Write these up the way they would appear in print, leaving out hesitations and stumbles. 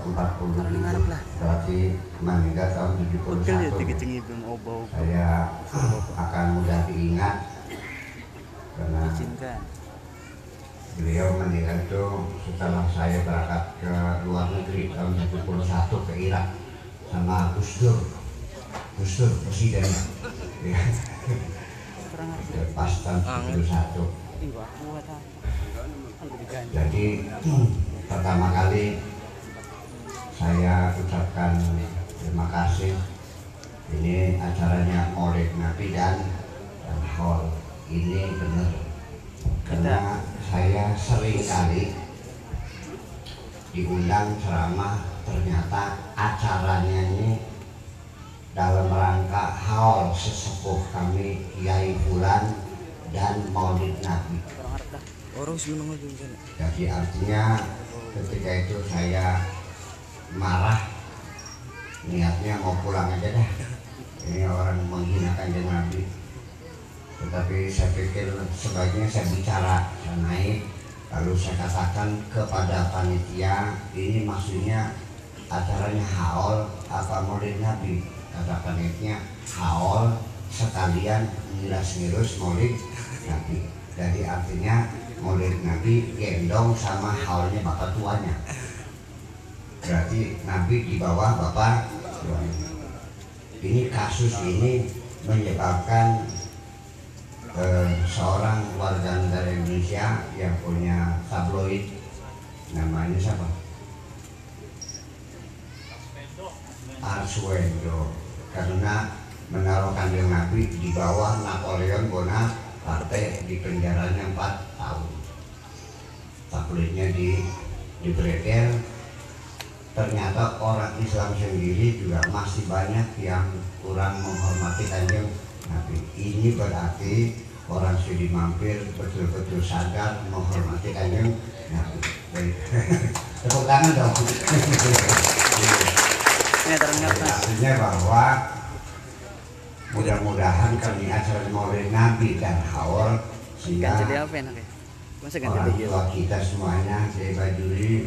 40.000 berarti meninggal tahun 71. Saya akan mudah diingat karena beliau meninggal itu setelah saya berangkat ke luar negeri tahun 71 ke Irak sama Gus Dur presidennya ya. Pas tahun 71. Jadi pertama kali saya ucapkan terima kasih. Ini acaranya Maulid Nabi dan Haul ini benar karena saya sering kali diundang ceramah, ternyata acaranya ini dalam rangka haul sesepuh kami Kiai Fulan dan Maulid Nabi. Jadi artinya ketika itu saya marah, niatnya mau pulang aja dah. Ini orang menghinakan Kanjeng Nabi. Tetapi saya pikir sebaiknya saya bicara, saya naik, lalu saya katakan kepada panitia, ini maksudnya acaranya haul apa Maulid Nabi? Kata panitia haul sekalian ngilas-ngilus Maulid Nabi. Jadi artinya Maulid Nabi gendong sama haulnya bapak tuanya. Berarti Nabi di bawah bapak tuanya. Ini kasus ini menyebabkan seorang warga negara Indonesia yang punya tabloid, namanya siapa? Arswendo, karena menaruh Kanjeng Nabi di bawah Napoleon Bonaparte, di penjaranya 4 tahun. Tabloidnya dibredel. Ternyata orang Islam sendiri juga masih banyak yang kurang menghormati Kanjeng Nabi. Ini berarti orang Sudi Mampir betul-betul sadar menghormati Kanjeng Nabi. Tepuk tangan dong. Artinya bahwa mudah-mudahan kami acara Maulid Nabi dan haul sehingga orang tua kita semuanya Kiai Bajuri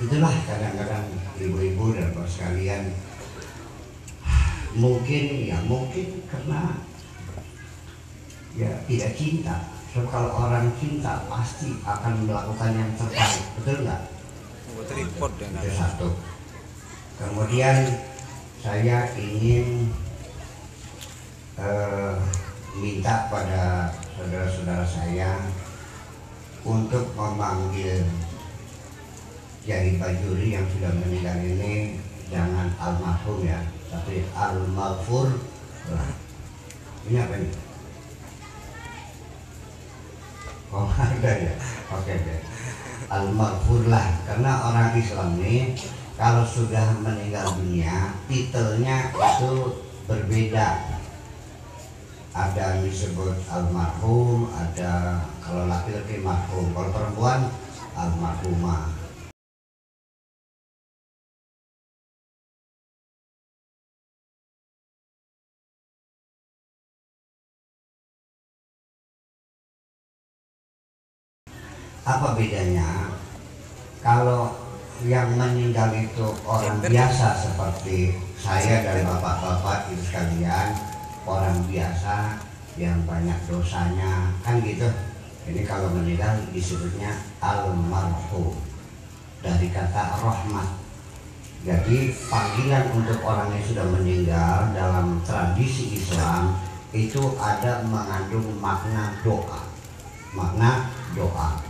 itulah kadang-kadang ibu-ibu dan bapak sekalian mungkin karena ya tidak cinta. So, kalau orang cinta pasti akan melakukan yang terbaik, betul nggak? Itu satu. Kemudian saya ingin minta pada saudara-saudara saya untuk memanggil Kiai Bajuri yang sudah meninggal ini jangan almarhum ya, tapi al-maghfur. Ini apa ini? Oh ada ya, oke deh. Al-maghfur lah, karena orang Islam ini kalau sudah meninggal dunia titelnya itu berbeda. Ada yang disebut almarhum, ada kalau laki-laki marhum, kalau perempuan almarhumah. Apa bedanya? Kalau yang meninggal itu orang biasa seperti saya dan bapak-bapak itu sekalian, orang biasa yang banyak dosanya, kan gitu. Ini kalau meninggal disebutnya almarhum dari kata rahmat. Jadi panggilan untuk orang yang sudah meninggal dalam tradisi Islam itu ada mengandung makna doa. Makna doa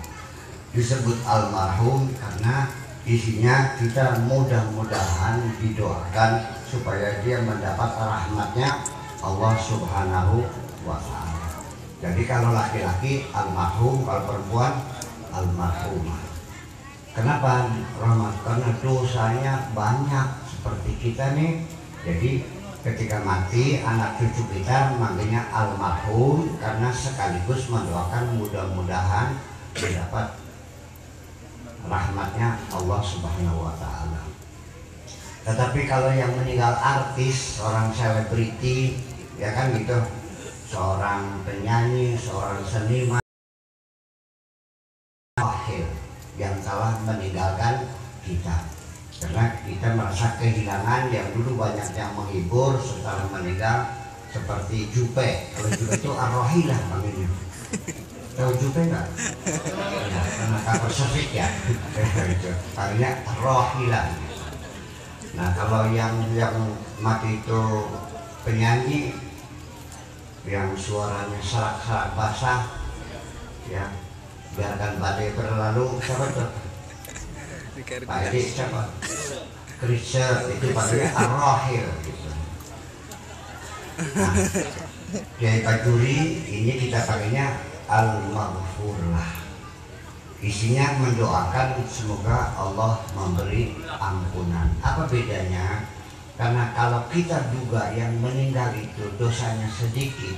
disebut almarhum karena isinya kita mudah-mudahan didoakan supaya dia mendapat rahmatnya Allah Subhanahu wa ta'ala. Jadi kalau laki-laki almarhum, kalau perempuan almarhumah. Kenapa rahmat? Karena dosanya banyak seperti kita nih. Jadi ketika mati anak cucu kita manggilnya almarhum karena sekaligus mendoakan mudah-mudahan mendapat rahmatnya Allah Subhanahu wa ta'ala. Tetapi kalau yang meninggal artis, seorang selebriti, ya kan gitu, seorang penyanyi, seorang seniman, yang telah meninggalkan kita. Karena kita merasa kehilangan yang dulu banyak yang menghibur setelah meninggal, seperti Jupe. Kalau Jupe itu ar-rahilah panggilnya. Tahu Jupe nggak? Ya, karena cover sofit ya. Panggilnya ar-rahilah. Nah kalau yang mati itu penyanyi yang suaranya serak-serak basah, ya biarkan badai berlalu, siapa tuh? Pak Edi siapa? Krisha, itu panggilnya ar-rahil gitu. Nah, Kiai Bajuri ini kita panggilnya al-maghfurlah. Isinya mendoakan semoga Allah memberi ampunan. Apa bedanya? Karena kalau kita duga yang meninggal itu dosanya sedikit,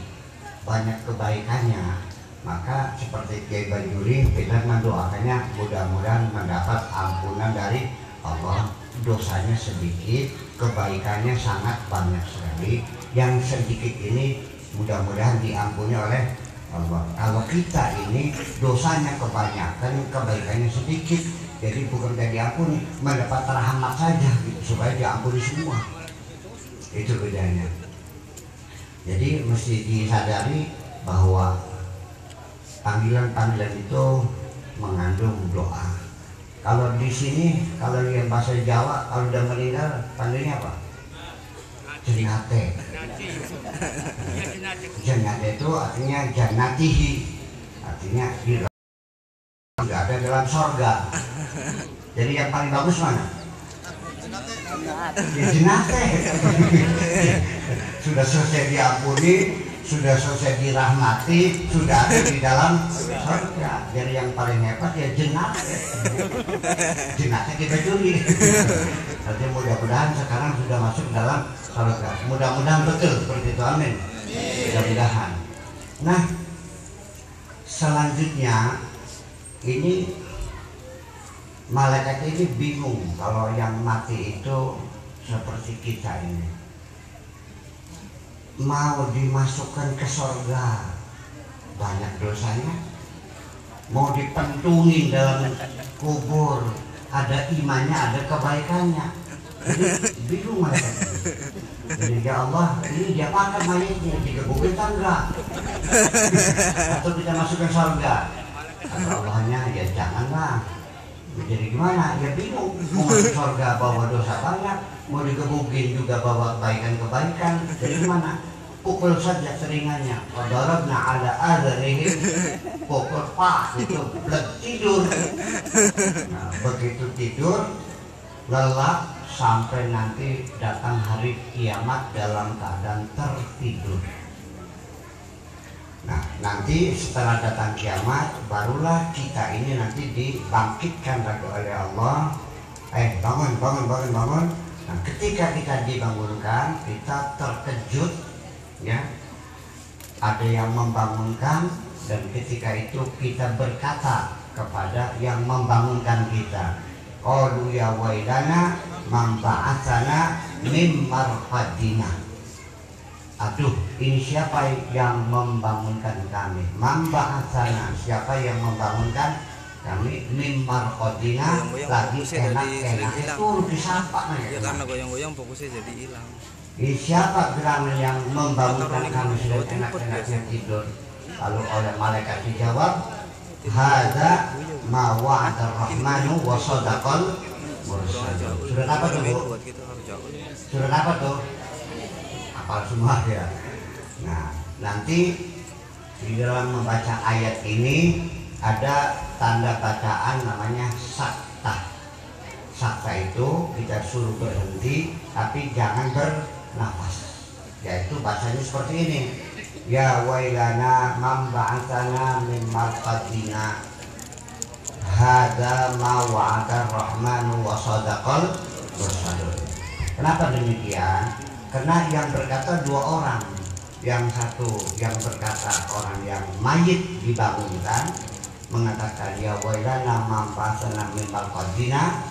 banyak kebaikannya, maka seperti Kiai Bajuri kita mendoakannya mudah-mudahan mendapat ampunan dari Allah. Dosanya sedikit, kebaikannya sangat banyak sekali. Yang sedikit ini mudah-mudahan diampuni oleh Allah. Kalau kita ini dosanya kebanyakan, kebaikannya sedikit, jadi bukan dari diampuni, mendapat rahmat saja gitu, supaya diampuni semua. Itu bedanya. Jadi mesti disadari bahwa panggilan-panggilan itu mengandung doa. Kalau di sini, kalau yang bahasa Jawa, kalau udah meninggal panggilnya apa? Jenate. Jenate itu artinya janatihi, artinya tidak ada dalam sorga. Jadi yang paling bagus mana? Ya jenate. Sudah selesai diampuni, sudah selesai dirahmati, sudah ada di dalam surga. Jadi yang paling hebat ya jenate. Jenate kita curi. Jadi mudah-mudahan sekarang sudah masuk dalam surga. Mudah-mudahan betul seperti itu, amin. Mudah-mudahan. Nah, selanjutnya ini malaikat ini bingung kalau yang mati itu seperti kita ini mau dimasukkan ke surga banyak dosanya, mau dipentungin dalam kubur ada imannya, ada kebaikannya. Jadi bingung mereka. Jadi ya Allah, ini diapakan mayatnya, digebukin enggak? Atau kita masukkan surga? Kata Allahnya, ya janganlah. Jadi gimana? Ya bingung. Mau masuk surga bawa dosa banyak, mau digebukin juga bawa kebaikan-kebaikan. Jadi gimana? Pukul saja teringanya. Wadarabna ala adharihim, pukul pak itu belum tidur. Nah, begitu tidur lelap sampai nanti datang hari kiamat dalam keadaan tertidur. Nah, nanti setelah datang kiamat barulah kita ini nanti dibangkitkan lagi oleh Allah. Bangun. Nah, ketika kita dibangunkan, kita terkejut, ya. Ada yang membangunkan, dan ketika itu kita berkata kepada yang membangunkan kita, qalu ya wailana man ba'atsana mim marqadina. Aduh, ini siapa yang membangunkan kami? Mambahasana, siapa yang membangunkan kami? Mimar kodina lagi enak-enak itu disapa ya karena goyang-goyang fokusnya jadi hilang. Ini siapa gerangan yang membangunkan kami sudah enak-enaknya tidur? Lalu oleh malaikat dijawab, hadza ma wa'ada rahmanu wa sadaqal mursalun. Surat apa tuh, Bu? Surat apa tuh? Apal semua ya. Nah, nanti di dalam membaca ayat ini ada tanda bacaan namanya sakta. Sakta itu kita suruh berhenti tapi jangan bernafas. Yaitu bacanya seperti ini. Ya wailana man ba'atsana min marqadina. Hadza ma wa'ada rahmanu wa sadaqal mursalun. Kenapa demikian? Karena yang berkata dua orang, yang satu yang berkata orang yang mayit dibangunkan mengatakan ya wailana man ba'atsana min marqadina.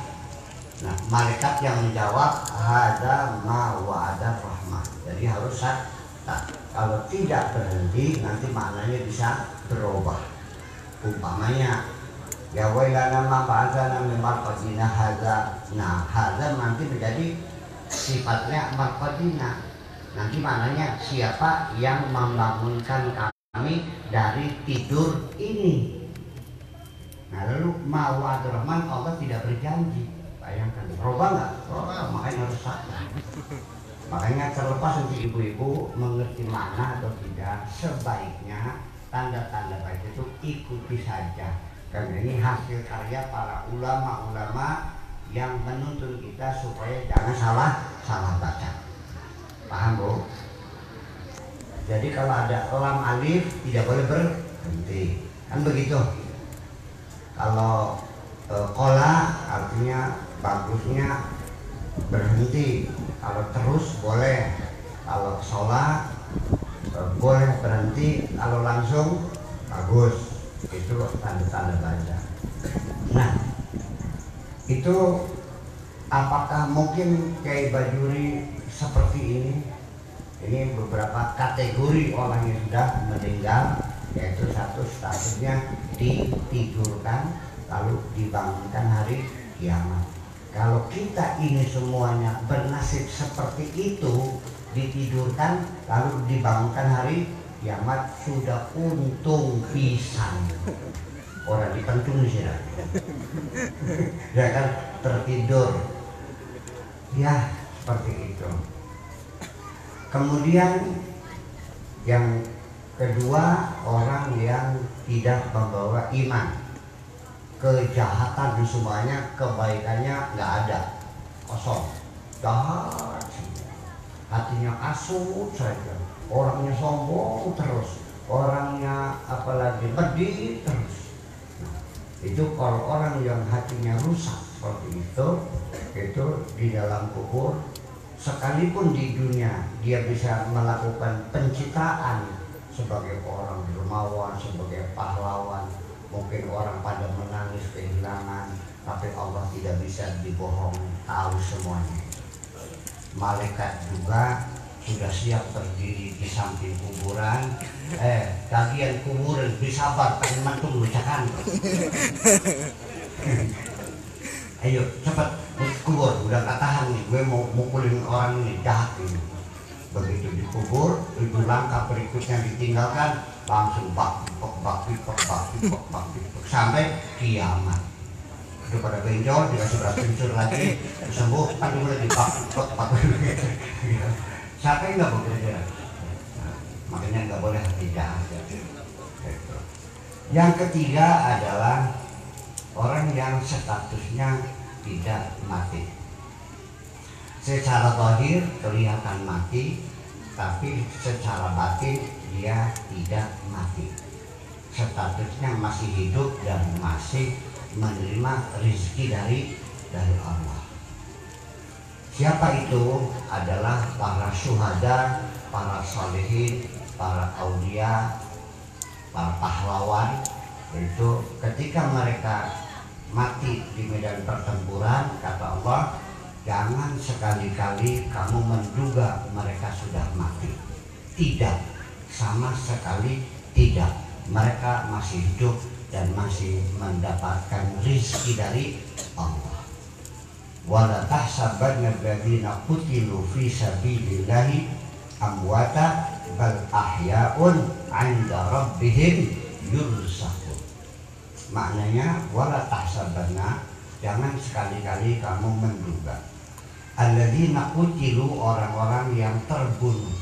Nah, malaikat yang menjawab hadza ma wa'ada rahman. Jadi harus sakta. Kalau tidak berhenti nanti maknanya bisa berubah. Umpamanya Ya wailana ma ba'atsana min marqadina hadza. Nah, hadza nanti menjadi sifatnya marqadina. Nanti maknanya siapa yang membangunkan kami dari tidur ini. Nah lalu ma'wa'adur rahman, Allah tidak berjanji. Bayangkan, roba nggak? Roba, makanya harus sabar. Makanya terlepas nanti ibu-ibu mengerti makna atau tidak, sebaiknya tanda-tanda baik itu ikuti saja. Karena ini hasil karya para ulama-ulama yang menuntun kita supaya jangan salah baca. Paham Bu? Jadi kalau ada lam alif tidak boleh berhenti, kan begitu. Kalau kola artinya bagusnya berhenti, kalau terus boleh, kalau sholat boleh berhenti, kalau langsung bagus. Itu tanda-tanda baca. Nah itu apakah mungkin Kiai Bajuri seperti ini? Ini beberapa kategori orang yang sudah meninggal, yaitu satu statusnya ditidurkan lalu dibangunkan hari kiamat. Kalau kita ini semuanya bernasib seperti itu, ditidurkan lalu dibangunkan hari kiamat, sudah untung pisan. Orang dipentung sih ya kan, tertidur ya seperti itu. Kemudian yang kedua, orang yang tidak membawa iman, kejahatan semuanya, kebaikannya nggak ada, kosong, jahat, hatinya kasut saja, orangnya sombong terus, orangnya apalagi pedih terus. Nah, itu kalau orang yang hatinya rusak seperti itu di dalam kubur, sekalipun di dunia dia bisa melakukan pencitraan sebagai orang dermawan, sebagai pahlawan, mungkin orang pada menangis kehilangan, tapi Allah tidak bisa dibohongi, tahu semuanya. Malaikat juga sudah siap berdiri di samping kuburan. Bagian kuburan bersabar, pengen mantung lucakan. Ayo cepat kubur, udah gak tahan nih, gue mau mukulin orang ini, jahat ini. Begitu dikubur, itu langkah berikutnya ditinggalkan, langsung bak sampai kiamat. Udah pada benjol, dikasih beras kencur lagi, sembuh, kan mulai dibak. Siapa yang nggak bekerja? Nah, makanya nggak boleh hati jahat. Yang ketiga adalah orang yang statusnya tidak mati. Secara zahir kelihatan mati, tapi secara batin dia tidak mati. Statusnya masih hidup dan masih menerima rezeki dari Allah. Siapa itu? Adalah para syuhada, para sholihin, para aulia, para pahlawan. Itu ketika mereka mati di medan pertempuran, kata Allah, jangan sekali-kali kamu menduga mereka sudah mati. Tidak, sama sekali tidak. Mereka masih hidup dan masih mendapatkan rizki dari Allah. Wala tahsabanna alladziina qutilu fi sabilillahi amwata bal ahya'un 'inda rabbihim yurzaqun. Maknanya wala tahsabanna, jangan sekali-kali kamu menduga, alladzina qutilu, orang-orang yang terbunuh,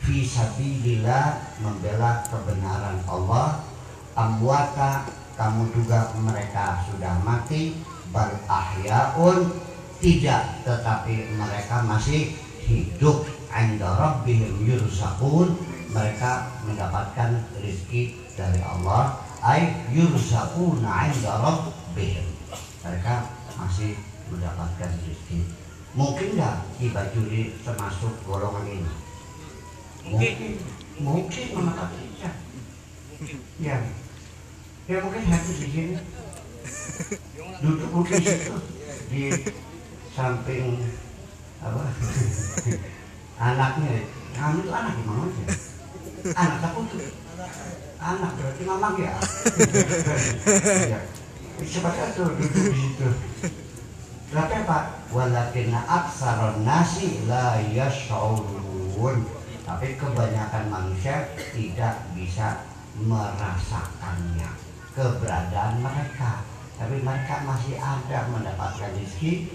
fi sabilillah, membela kebenaran Allah, amwata, kamu duga mereka sudah mati, bal ahyaun, tidak, tetapi mereka masih hidup, inda rabbihim yurzaqun, mereka mendapatkan rezeki dari Allah, ay yurzaquna inda rabbihim, mereka masih mendapatkan rezeki. Mungkin nggak Ki Bajuri termasuk golongan ini? Mungkin mengapa tidak? Ya mungkin hati di sini, duduk mungkin situ di samping apa anaknya. Kamu itu anak gimana sih? Anak takut tuh. Anak berarti mamang ya. Ya. Coba tuh duduk di situ. Tapi Pak, walakinna aksaron nasi la yash'urun. Tapi kebanyakan manusia tidak bisa merasakannya, keberadaan mereka. Tapi mereka masih ada mendapatkan rezeki,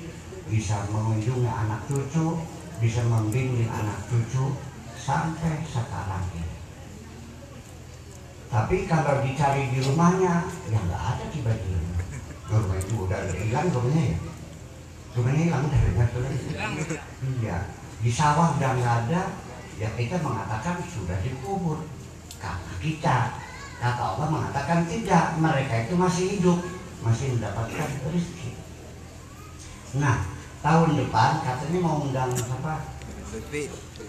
bisa mengunjungi anak cucu, bisa membimbing anak cucu sampai sekarang ini. Tapi kalau dicari di rumahnya, ya nggak ada tiba-tiba. Rumah itu udah hilang rumahnya ya. Rumahnya hilang dari nggak. Iya. Di sawah udah nggak ada, ya kita mengatakan sudah dikubur. Karena kita, kata Allah mengatakan tidak, mereka itu masih hidup, masih mendapatkan rezeki. Nah, tahun depan katanya mau undang apa?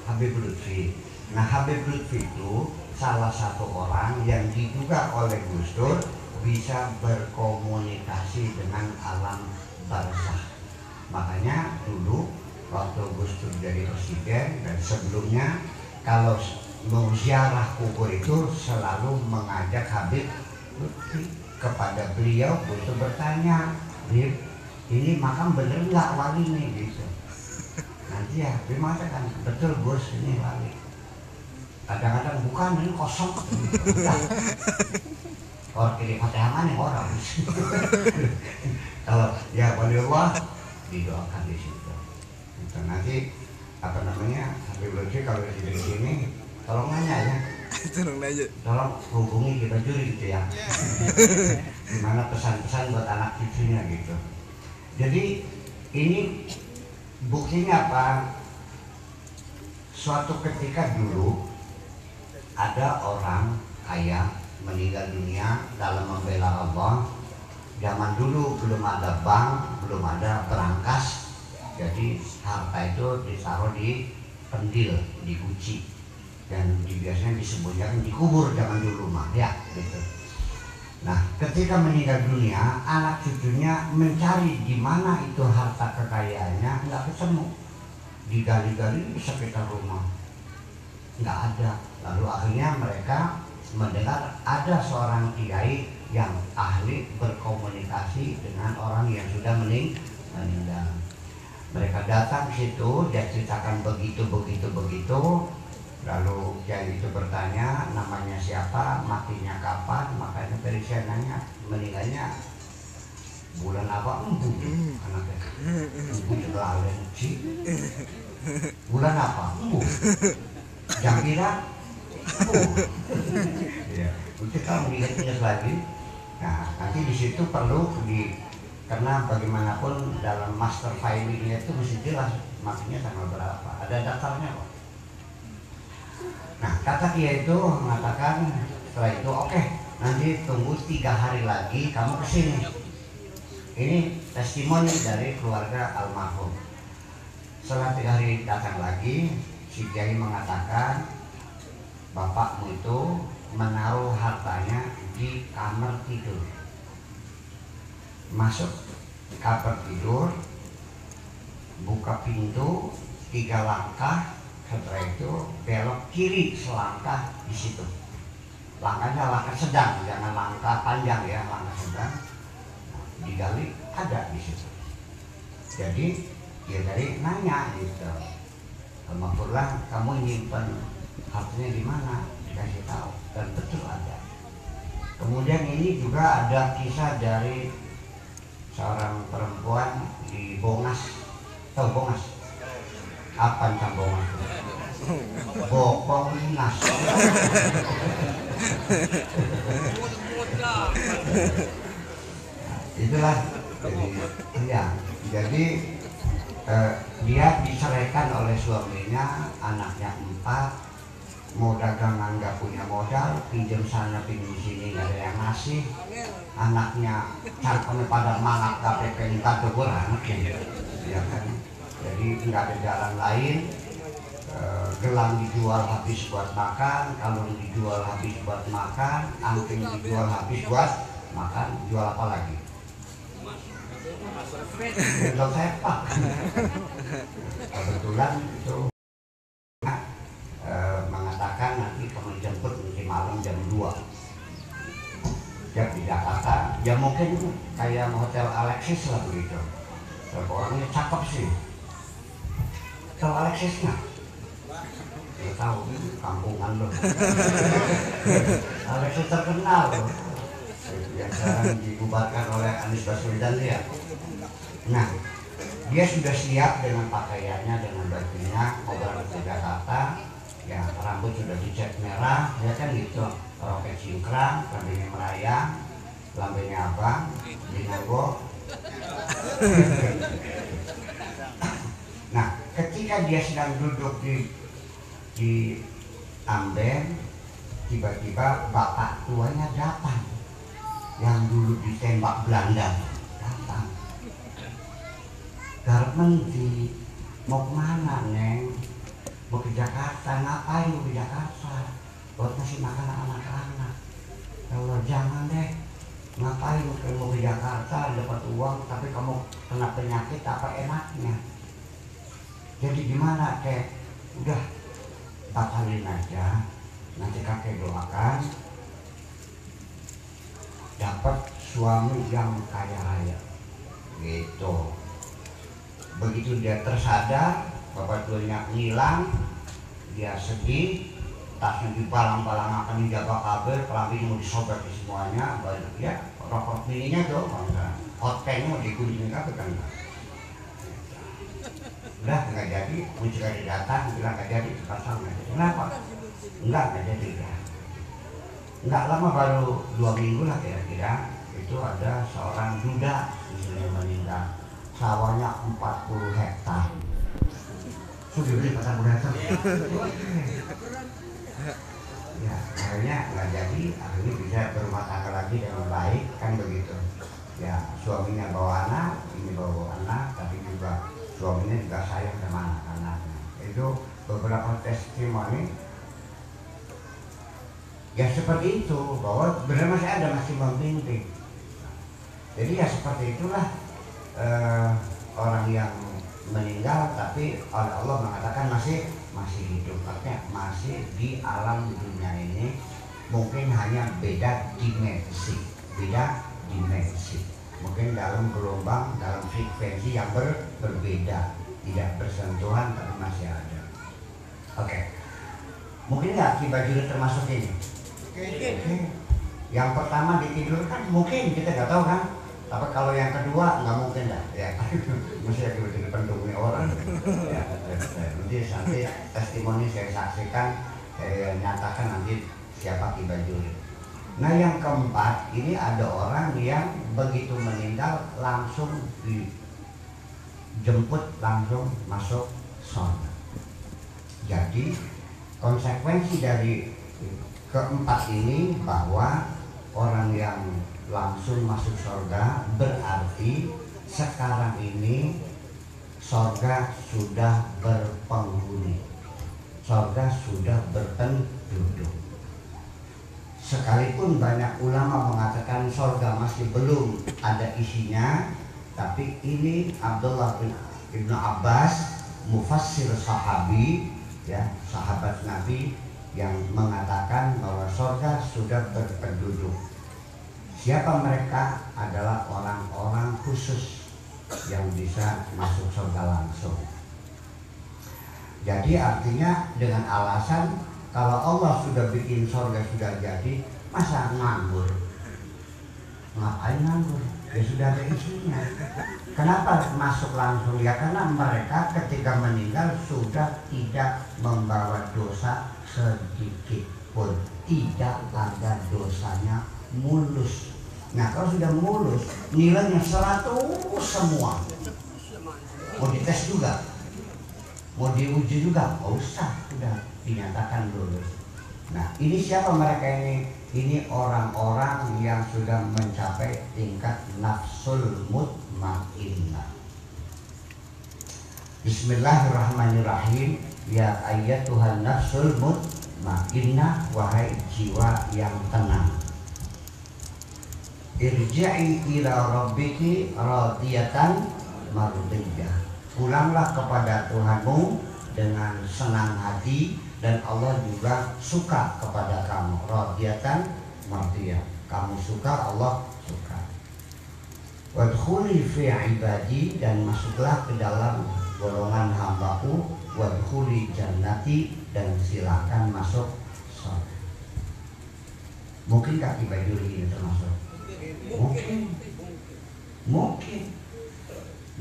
Habib Lutfi. Nah, Habib Lutfi itu salah satu orang yang diduga oleh Gus Dur bisa berkomunikasi dengan alam barzakh. Makanya dulu waktu Gus Dur jadi presiden dan sebelumnya kalau mau ziarah kubur itu selalu mengajak Habib Lutfi kepada beliau untuk bertanya, Habib, ini makam bener nggak wali nih gitu. Nanti ya, dia mengatakan betul Gus, ini wali. Kadang-kadang bukan, ini kosong. Orang kiri Fatihah nih orang. Kalau ya wali Allah didoakan di situ. Itu nanti apa namanya Habib Lutfi kalau di sini tolong nanya ya. Tolong hubungi kita juri gitu ya. Gimana pesan-pesan buat anak cucunya gitu. Jadi ini buktinya apa? Suatu ketika dulu ada orang kaya meninggal dunia dalam membela Allah. Zaman dulu belum ada bank, belum ada berangkas, jadi harta itu ditaruh di pendil, di guci, dan biasanya disembunyikan dikubur zaman dulu mah ya gitu. Nah, ketika meninggal dunia, anak cucunya mencari di mana itu harta kekayaannya, nggak ketemu. Digali-gali di sekitar rumah, nggak ada. Lalu akhirnya mereka mendengar ada seorang kiai yang ahli berkomunikasi dengan orang yang sudah meninggal. Mereka datang ke situ, dia ceritakan begitu. Lalu kiai itu bertanya namanya siapa, matinya kapan. Makanya tadi saya nanya meninggalnya bulan apa? Anaknya bulan bulan apa? Jam kira ya, itu kalau mengingat lagi. Nah, nanti di situ perlu karena bagaimanapun dalam master filingnya itu mesti jelas matinya tanggal berapa, ada daftarnya kok. Nah, kata dia itu mengatakan setelah itu oke, nanti tunggu 3 hari lagi kamu kesini. Ini testimoni dari keluarga almarhum. Setelah 3 hari datang lagi, si kiai mengatakan bapakmu itu menaruh hartanya di kamar tidur. Masuk kamar tidur, buka pintu 3 langkah, setelah itu belok kiri selangkah di situ. Langkahnya langkah sedang, jangan langkah panjang ya, langkah sedang. Digali ada di situ. Jadi dia tadi nanya gitu, Mahfurlah, kamu nyimpen hartanya di mana? Dikasih tahu dan betul ada. Kemudian ini juga ada kisah dari seorang perempuan di Bongas. Tahu Bongas? Apa tentang Bongas? Bokong nas. Itulah. Jadi dia diceraikan oleh suaminya, anaknya 4, mau dagangan nggak punya modal, pinjam sana pinjam sini nggak ada yang ngasih, anaknya cangkemnya pada mangap KPK nggak tegur anaknya, ya kan? Jadi nggak ada jalan lain, gelang dijual habis buat makan, kalung dijual habis buat makan, anting dijual habis buat makan, jual apa lagi? Gendong sepak. Kebetulan itu mengatakan nanti kamu jemput nanti malam jam 2. Jam di Jakarta ya mungkin kayak hotel Alexis lah begitu. Orangnya cakep sih. Tahu Alexis nggak? Ya tahu, kampungan loh. Alexis terkenal loh. Yang sekarang dibubarkan oleh Anies Baswedan ya. Nah, dia sudah siap dengan pakaiannya, dengan bajunya, mau berangkat ke Jakarta. Ya, rambut sudah dicat merah, ya kan gitu. Roket cingkrang, rambutnya merayang, lambenya abang, dinago. Nah, ketika dia sedang duduk di amben, tiba-tiba bapak tuanya datang, yang dulu ditembak Belanda datang. Garmen mau kemana Neng? Mau ke Jakarta. Ngapain mau ke Jakarta? Buat ngasih makan anak-anak. Kalau jangan deh. Ngapain mau ke Jakarta dapat uang tapi kamu kena penyakit, apa enaknya? Jadi gimana kek? Udah batalin aja. Nanti kakek doakan dapat suami yang kaya raya gitu. Begitu dia tersadar, bapak tuanya ngilang, dia sedih, tasnya dibalang-balang akan dijaga kabel, kelambi mau disobek semuanya, banyak ya, rokok mininya tuh, hotpantnya mau digunting kabel kan. Udah nggak jadi, muncikari datang, bilang nggak jadi, pasang nggak jadi. Kenapa? Nggak jadi ya. Nggak lama, baru 2 minggu lah kira-kira, itu ada seorang duda misalnya meninggal. Sawahnya 40 hektar. Sudah beli 40 hektar. Ya, akhirnya nggak jadi, akhirnya bisa berumah tangga lagi dengan baik, kan begitu. Ya, suaminya bawa anak, ini bawa anak, tapi juga suaminya juga sayang sama anak-anaknya. Itu beberapa testimoni. Ya seperti itu, bahwa benar masih ada, masih membimbing. Jadi ya seperti itulah orang yang meninggal tapi oleh Allah mengatakan masih hidup, artinya masih di alam dunia ini, mungkin hanya beda dimensi, mungkin dalam gelombang, dalam frekuensi yang berbeda, tidak bersentuhan tapi masih ada. Oke. Mungkin nggak Ki Bajuri termasuk ini? Oke. Yang pertama ditidurkan mungkin, kita nggak tahu kan. Tapi kalau yang kedua nggak mungkin lah, ya. Mesti aku jadi pendukungnya orang. Ya, nanti testimoni saya saksikan, saya nyatakan nanti siapa Ki Bajuri. Nah yang keempat, ini ada orang yang begitu meninggal langsung dijemput, langsung masuk surga. Jadi konsekuensi dari keempat ini bahwa orang yang langsung masuk surga berarti sekarang ini surga sudah berpenghuni, surga sudah berpenduduk. Sekalipun banyak ulama mengatakan surga masih belum ada isinya, tapi ini Abdullah bin Ibnu Abbas, mufassir sahabi, ya, sahabat Nabi, yang mengatakan bahwa surga sudah berpenduduk. Siapa mereka? Adalah orang-orang khusus yang bisa masuk surga langsung. Jadi artinya dengan alasan kalau Allah sudah bikin surga sudah jadi, masa nganggur? Ngapain nganggur? Ya sudah ada isinya. Kenapa masuk langsung? Ya karena mereka ketika meninggal sudah tidak membawa dosa sedikit pun, tidak ada dosanya mulus. Nah kalau sudah mulus, nilainya 100 semua. Mau dites juga, mau diuji juga, nggak usah, sudah dinyatakan lulus. Nah ini siapa mereka ini? Ini orang-orang yang sudah mencapai tingkat nafsul mutmainnah. Bismillahirrahmanirrahim. Ya ayyatuhan nafsul mutmainnah, wahai jiwa yang tenang. Irja'i ila rabbiki radiyatan mardiyah. Pulanglah kepada Tuhanmu dengan senang hati, dan Allah juga suka kepada kamu. Radiyatan mardiyah. Kamu suka, Allah suka. Wadkhuli fi ibadi, dan masuklah ke dalam golongan hambaku. Wadkhuli jannati, dan silakan masuk surga. Mungkin kaki baju ini termasuk?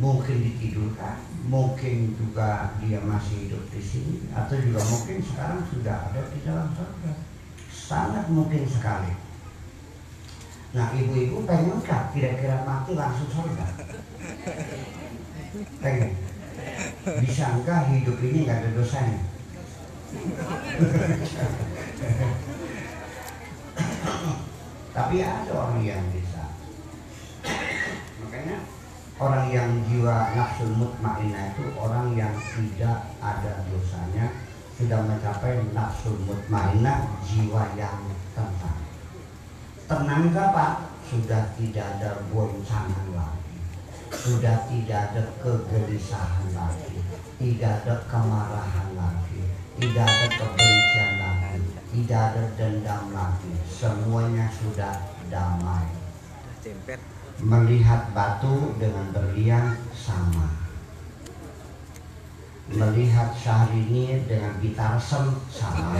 Mungkin ditidurkan, mungkin juga dia masih hidup di sini, atau juga mungkin sekarang sudah ada di dalam surga. Sangat mungkin sekali. Nah, ibu-ibu pengen nggak kira-kira mati langsung surga? Pengen? Bisa enggak hidup ini nggak ada dosanya? Tapi ada orang yang bisa. Makanya orang yang jiwa nafsu mutmainnah itu orang yang tidak ada dosanya, sudah mencapai nafsu mutmainnah, jiwa yang tenang. Tenang apa? Sudah tidak ada goncangan lagi, sudah tidak ada kegelisahan lagi, tidak ada kemarahan lagi, tidak ada kebencian lagi, tidak ada dendam lagi. Semuanya sudah damai. Melihat batu dengan berlian sama, melihat Syahrini dengan gitar sem sama.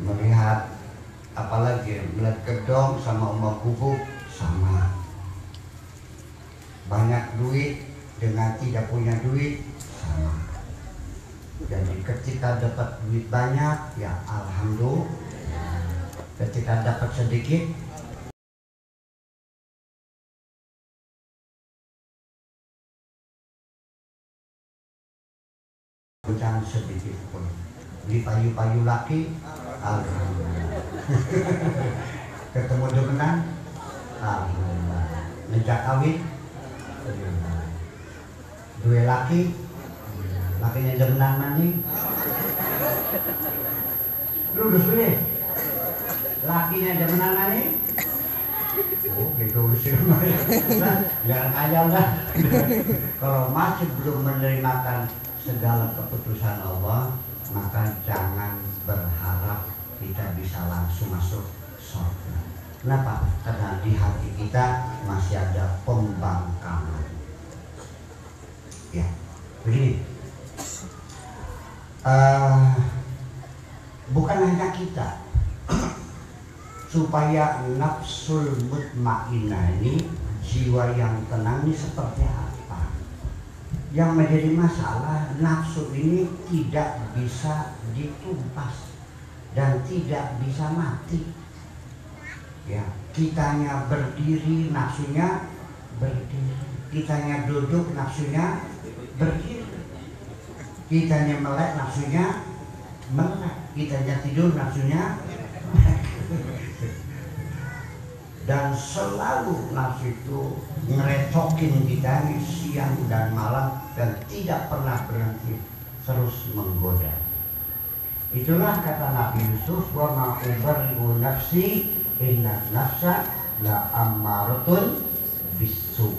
Melihat apalagi, melihat gedong sama umat kuku sama. Banyak duit dengan tidak punya duit sama. Jadi ketika dapat duit banyak, ya alhamdulillah. Ketika dapat sedikit, jangan sedikit pun. Di payu-payu laki, alhamdulillah. Ketemu demenan, alhamdulillah. Ngejak kawin, alhamdulillah. Dua laki, lakinya demenan mandi. Lulus dulu. Lakinya demenan mandi. Oh, gitu sih. Jangan ayam dah. Kalau masih belum menerimakan segala keputusan Allah, maka jangan berharap kita bisa langsung masuk surga. Kenapa? Karena di hati kita masih ada pembangkangan. Ya, begini. Bukan hanya kita. Supaya nafsul mutmainnah ini, jiwa yang tenang ini seperti apa? Yang menjadi masalah, nafsu ini tidak bisa ditumpas dan tidak bisa mati. Ya, kitanya berdiri, nafsunya berdiri. Kitanya duduk, nafsunya berdiri. Kitanya melek, nafsunya melek. Kitanya tidur, nafsunya melek. Dan selalu nafsu itu ngerecokin kita siang dan malam, dan tidak pernah berhenti, terus menggoda. Itulah kata Nabi Yusuf, wa ma ubarri'u nafsi inna nafsa la ammaratun bisu.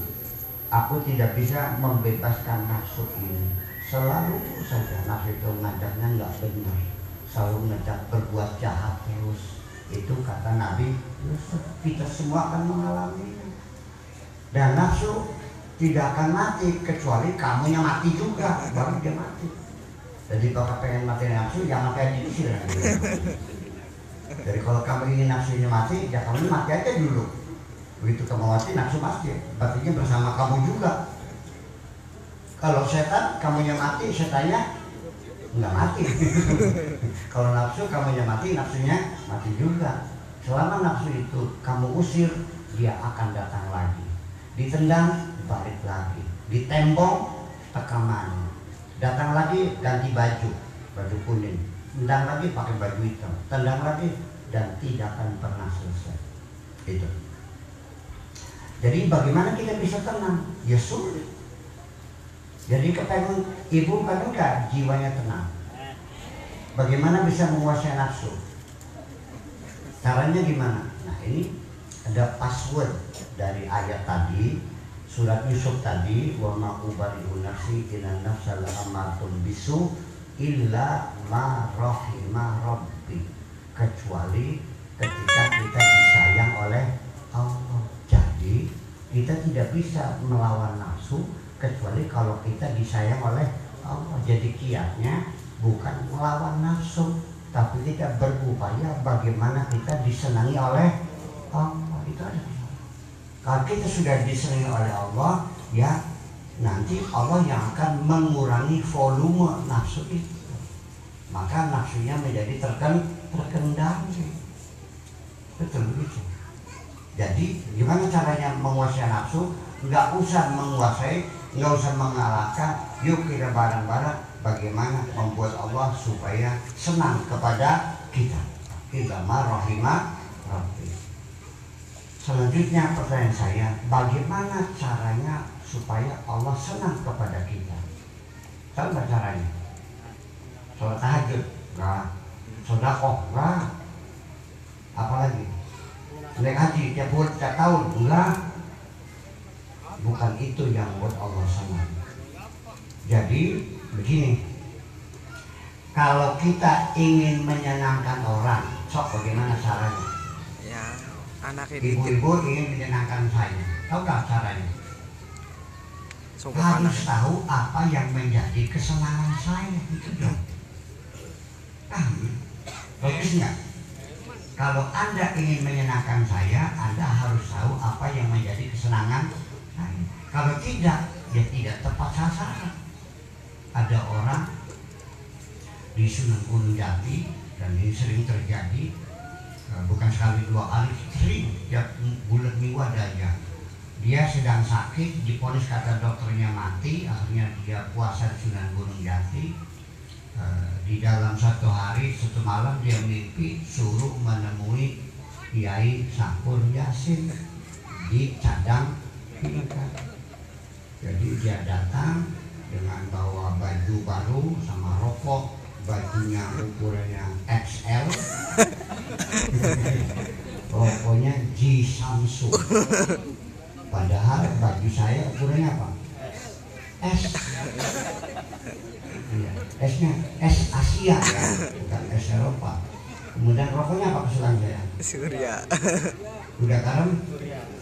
Aku tidak bisa membebaskan nafsu ini. Selalu saja nafsu itu ngajaknya nggak benar, selalu ngajak berbuat jahat terus. Itu kata Nabi Yusuf. Kita semua akan mengalaminya. Dan nafsu tidak akan mati kecuali kamu yang mati juga, baru dia mati. Jadi kalau pengen mati nafsu, jangan kayak diusir. Jadi kalau kamu ingin nafsunya mati, ya kamu mati aja dulu. Begitu kamu mati, nafsu mati, berarti bersama kamu juga. Kalau setan, kamunya mati, setannya nggak mati. Kalau nafsu kamunya mati, nafsunya mati juga. Selama nafsu itu kamu usir, dia akan datang lagi. Ditendang, balik lagi. Ditembok, tekaman. Datang lagi, ganti baju kuning. Tendang lagi, pakai baju hitam. Tendang lagi, dan tidak akan pernah selesai. Itu. Jadi bagaimana kita bisa tenang? Ya sulit. Jadi kepengen ibu pengen nggak jiwanya tenang? Bagaimana bisa menguasai nafsu? Caranya gimana? Nah, ini ada password dari ayat tadi, surat Yusuf tadi, wa ma ubari'u nafsi inna nafsa la'ammaratun bisu illa ma rahima rabbi. Kecuali Kita tidak bisa melawan nafsu kecuali kalau kita disayang oleh Allah. Jadi kiatnya bukan melawan nafsu, tapi kita berupaya bagaimana kita disenangi oleh Allah. Itu aja. Kalau kita sudah disenangi oleh Allah, ya nanti Allah yang akan mengurangi volume nafsu itu. Maka nafsunya menjadi terkendali. Betul begitu. Jadi gimana caranya menguasai nafsu? Nggak usah menguasai, nggak usah mengalahkan. Yuk kita bareng-bareng bagaimana membuat Allah supaya senang kepada kita. Idama rahimah rabbi. Selanjutnya pertanyaan saya, bagaimana caranya supaya Allah senang kepada kita? Tahu nggak caranya? Sholat tahajud? Enggak. Sedekah? Enggak. Apalagi? Naik haji tiap bulan, tiap tahun? Enggak. Bukan itu yang buat Allah senang. Jadi begini, kalau kita ingin menyenangkan orang, sok bagaimana caranya? Ya, anak ini Ibu-ibu ingin menyenangkan saya, tahu nggak caranya? sobat Harus anak. tahu apa yang menjadi kesenangan saya, itu dong. Logis nggak? Kalau Anda ingin menyenangkan saya, Anda harus tahu apa yang menjadi kesenangan saya. Kalau tidak, ya tidak tepat sasaran. Ada orang di Sunan Gunung Jati, dan ini sering terjadi, bukan sekali dua kali, sering tiap bulan minggu ada aja. Dia sedang sakit, diponis kata dokternya mati, akhirnya dia puasa di Sunan Gunung Jati. Di dalam satu hari, satu malam dia mimpi suruh menemui Kiai Sakur Yasin di cadang pingkan. Jadi dia datang dengan bawa baju baru sama rokok, bajunya ukurannya XL, rokoknya G Samsung. Padahal baju saya ukurannya apa? S. Iya, S-nya S Asia ya, bukan S Eropa. Kemudian rokoknya apa kesukaan saya? Surya. Udah garam?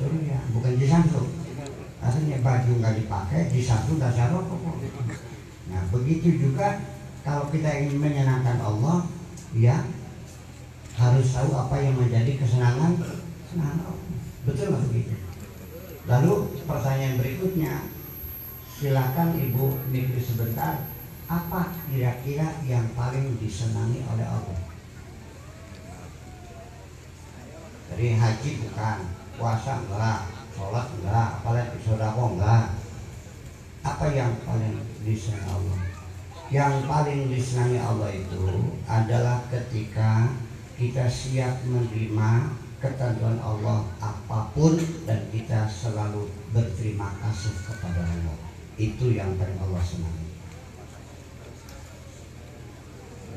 Surya, bukan G Samsung. Akhirnya baju nggak dipakai, G Samsung dasar rokok. Nah begitu juga kalau kita ingin menyenangkan Allah, ya harus tahu apa yang menjadi kesenangan Allah. Betul nggak begitu? Lalu pertanyaan berikutnya, silakan Ibu mikir sebentar, apa kira-kira yang paling disenangi oleh Allah? Jadi haji bukan, puasa enggak, sholat enggak, apalagi sedekah enggak. Apa yang paling disenangi Allah? Yang paling disenangi Allah itu adalah ketika kita siap menerima ketentuan Allah apapun dan kita selalu berterima kasih kepada Allah. Itu yang paling Allah senangi.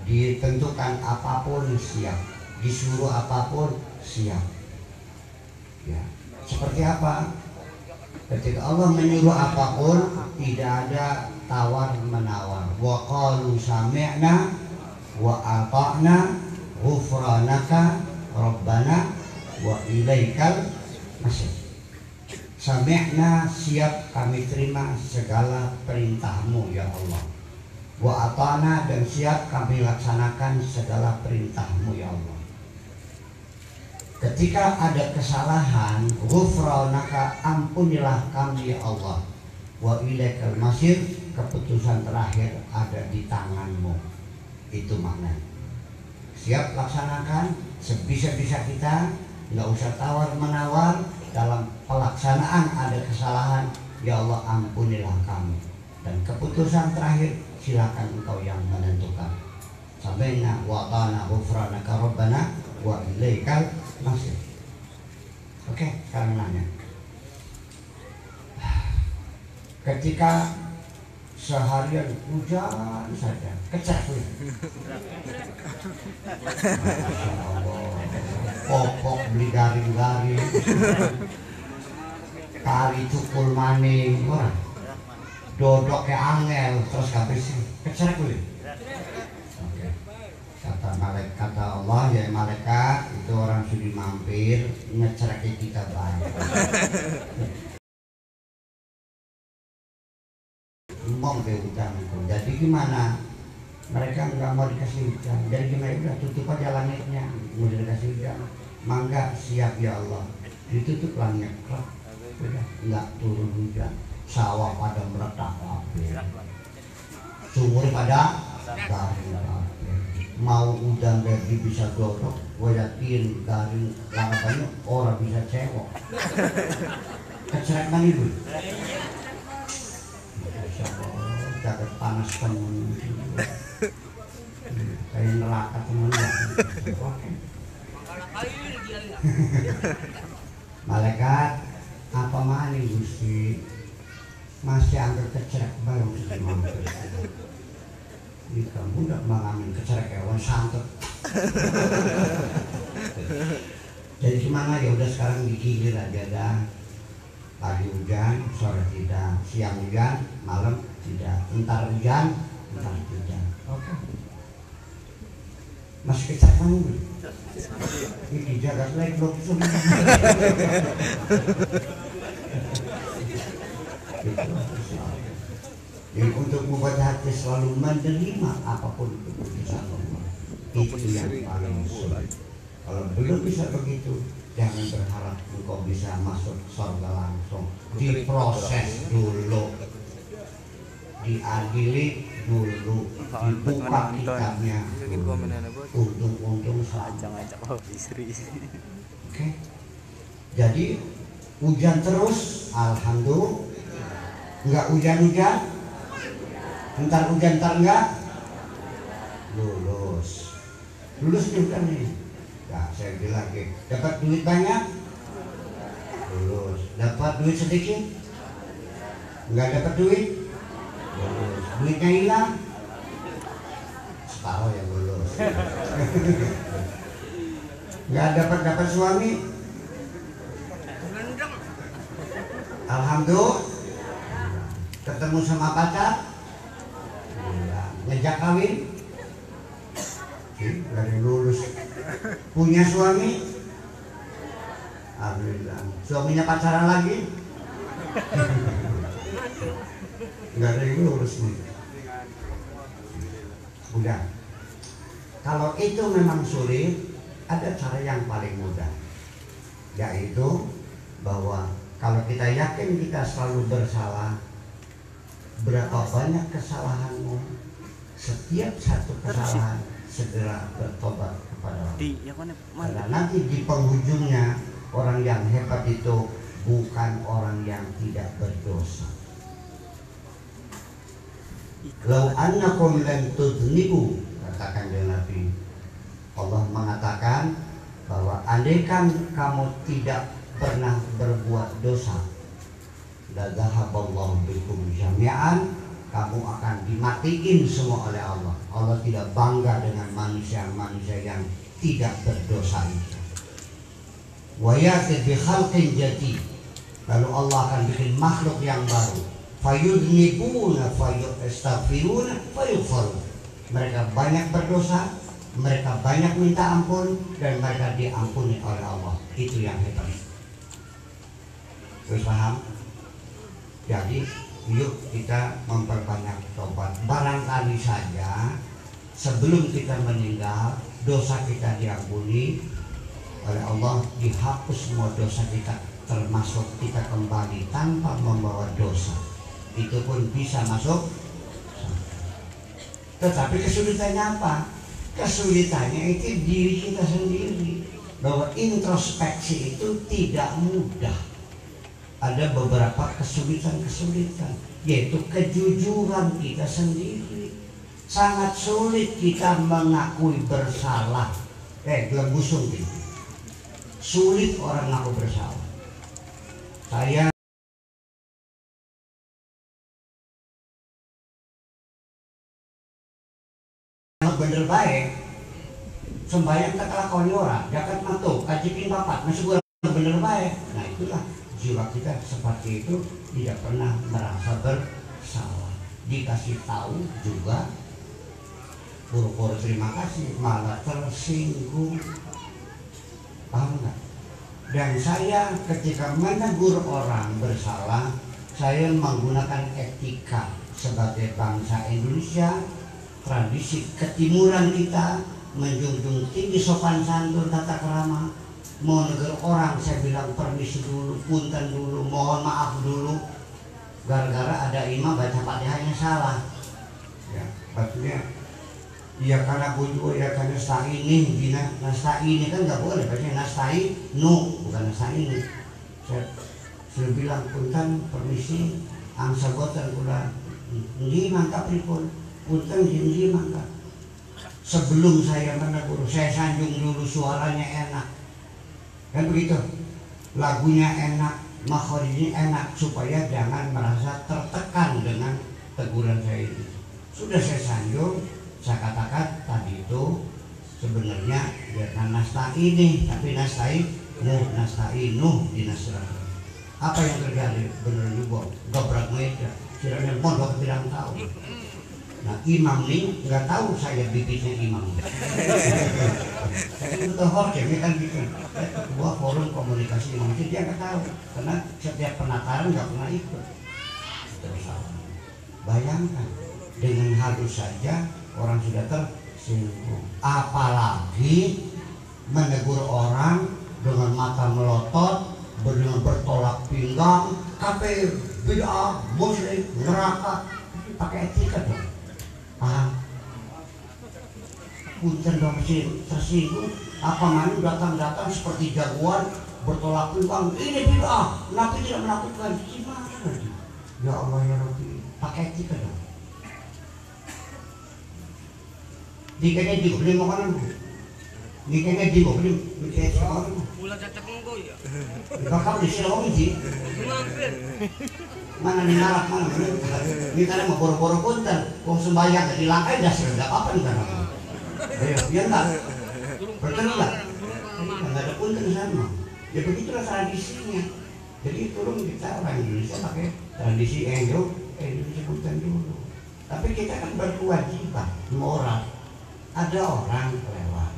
Ditentukan apapun siap, disuruh apapun siap. Ya, seperti apa? Ketika Allah menyuruh apapun, tidak ada tawar menawar. Wa qalu sami'na wa ata'na ghufranaka rabbana wa ilaikal masir. Sami'na, siap kami terima segala perintahmu ya Allah. Wa ata'na, dan siap kami laksanakan segala perintahmu ya Allah. Ketika ada kesalahan, ghufranaka, ampunilah kami ya Allah. Wa ilaikal masir, keputusan terakhir ada di tanganmu. Itu maknanya. Siap laksanakan sebisa-bisa kita, nggak usah tawar menawar. Dalam pelaksanaan ada kesalahan, ya Allah ampunilah kami. Dan keputusan terakhir silakan engkau yang menentukan. Sampainya wa ta'ana ghufranaka rabbana wa ilaikal masir. Oke, sekarang nanya. Ketika seharian hujan saja, kecek tuh. Popok beli garing-garing, kali cukul maning, dodok ke angel, terus habis kecek tuh. Oke. Kata Allah, ya malaikat itu orang sudi mampir ngecerek kita baik. sombong ke hujan itu. Jadi gimana? Mereka nggak mau dikasih hujan. Jadi gimana? Udah tutup aja langitnya, mau dikasih hujan. Mangga siap ya Allah. Ditutup langit, udah nggak turun hujan. Sawah pada meretak kabeh. Sumur pada garing kabeh. Mau udan jadi bisa dorok, gue yakin garing langgapannya orang bisa cewek. Keceret kan itu. Jaket panas temen kayak neraka temen malaikat apa mana Gusti masih angker kecerek baru ini kamu udah mengamin kecerek hewan santet. Jadi gimana ya udah sekarang dikilir aja dah. Pagi hujan, sore tidak, siang hujan, malam tidak, entar hujan, entar tidak. Oke. Masih kecak kamu? Ini jaga lagi blok semua. Yang untuk membuat hati selalu menerima apapun keputusan Allah. Itu yang paling sulit. Kalau belum bisa begitu, jangan berharap engkau bisa masuk surga langsung. Diproses dulu, diadili dulu, dibuka kitabnya. Untung saja. Oke. Jadi hujan terus, alhamdulillah. Enggak hujan-hujan, entar hujan entar enggak, lulus juga nih. Nah, saya bilang lagi, dapat duit banyak, lulus. Dapat duit sedikit, nggak dapat duit, lulus. Duitnya hilang, separuh yang lulus. Nggak dapat suami, alhamdulillah. Ketemu sama pacar, ngejak kawin, dari lulus. Punya suami, alhamdulillah. Suaminya pacaran lagi, nggak ada yang lulus nih. Udah. Kalau itu memang sulit, ada cara yang paling mudah, yaitu bahwa kalau kita yakin kita selalu bersalah, berapa banyak kesalahanmu, setiap satu kesalahan segera bertobat kepada Allah. Karena nanti di penghujungnya orang yang hebat itu bukan orang yang tidak berdosa. Lau annakum lam tudnibu, katakan Nabi. Allah mengatakan bahwa andaikan kamu tidak pernah berbuat dosa, la dhahaballahu bikum jami'an, kamu akan dimatiin semua oleh Allah. Allah tidak bangga dengan manusia-manusia yang tidak berdosa itu. Wa ya'ti bi khalqin jadid, lalu Allah akan bikin makhluk yang baru. Fayudnibuna fayastaghfiruna fayughfaru. Mereka banyak berdosa, mereka banyak minta ampun, dan mereka diampuni oleh Allah. Itu yang hebat. Terus paham? Jadi yuk kita memperbanyak tobat. Barangkali saja sebelum kita meninggal dosa kita diampuni oleh Allah, dihapus semua dosa kita, termasuk kita kembali tanpa membawa dosa. Itu pun bisa masuk. Tetapi kesulitannya apa? Kesulitannya itu diri kita sendiri. Bahwa introspeksi itu tidak mudah. Ada beberapa kesulitan-kesulitan, yaitu kejujuran kita sendiri. Sangat sulit kita mengakui bersalah. Gelembusung gitu. Sulit orang ngaku bersalah. Saya bener baik, sembahyang tak lakoni orang, jakat mantuk, kajipin bapak, masih bener baik. Nah itulah jiwa kita seperti itu, tidak pernah merasa bersalah. Dikasih tahu juga pura-pura terima kasih, malah tersinggung. Paham nggak? Dan saya ketika menegur orang bersalah, saya menggunakan etika sebagai bangsa Indonesia, tradisi ketimuran kita, menjunjung tinggi sopan santun tata krama. Mau negur orang saya bilang permisi dulu, punten dulu, mohon maaf dulu. Gara-gara ada imam baca Fatihahnya salah. Ya, maksudnya ya karena buju ya karena nasta'ini, dina nasta'ini kan nggak boleh baca nasta'inu, bukan nasta'ini. Saya bilang punten permisi angsa boten kula nggih mangka pripun punten nggih mangka. Sebelum saya menegur saya sanjung dulu suaranya enak. Kan begitu, lagunya enak, makhorijnya enak, supaya jangan merasa tertekan dengan teguran saya ini. Sudah saya sanjung, saya katakan tadi itu sebenarnya bukan nasta'ini, tapi nasta'inu di Nasrani. Apa yang terjadi? Bener juga, gobrak meja, kiranya pondok tidak tahu. Nah imam ini nggak tahu saya bibitnya imam. Itu hoki kan gitu. Sebuah forum komunikasi imam itu dia nggak tahu karena setiap penataran nggak pernah ikut. Terus bayangkan dengan halus saja orang sudah tersinggung. Apalagi menegur orang dengan mata melotot, dengan bertolak pinggang, kafir, bid'ah, musyrik, neraka, pakai etika dong. Paham? Punten dong tersinggung. Apa mana datang seperti jagoan bertolak pinggang. Ini bid'ah, Nabi tidak melakukan. Gimana? Ya Allah ya Rabbi, pakai etika dong. Dikanya di beli makanan bu. Dikanya di beli makanan. Bulan datang enggak ya? Bakal di Silawang sih. Mana di narak mana? Ini karena mau boro-boro punten. Wong sembahyang di langkai dah serendap apa nih karena? Ayo, iya enggak? Betul enggak? Enggak ada punten sama. Ya begitulah tradisinya. Jadi turun kita orang Indonesia pakai tradisi Indonesia punten dulu. Tapi kita kan berkewajiban moral. Ada orang lewat,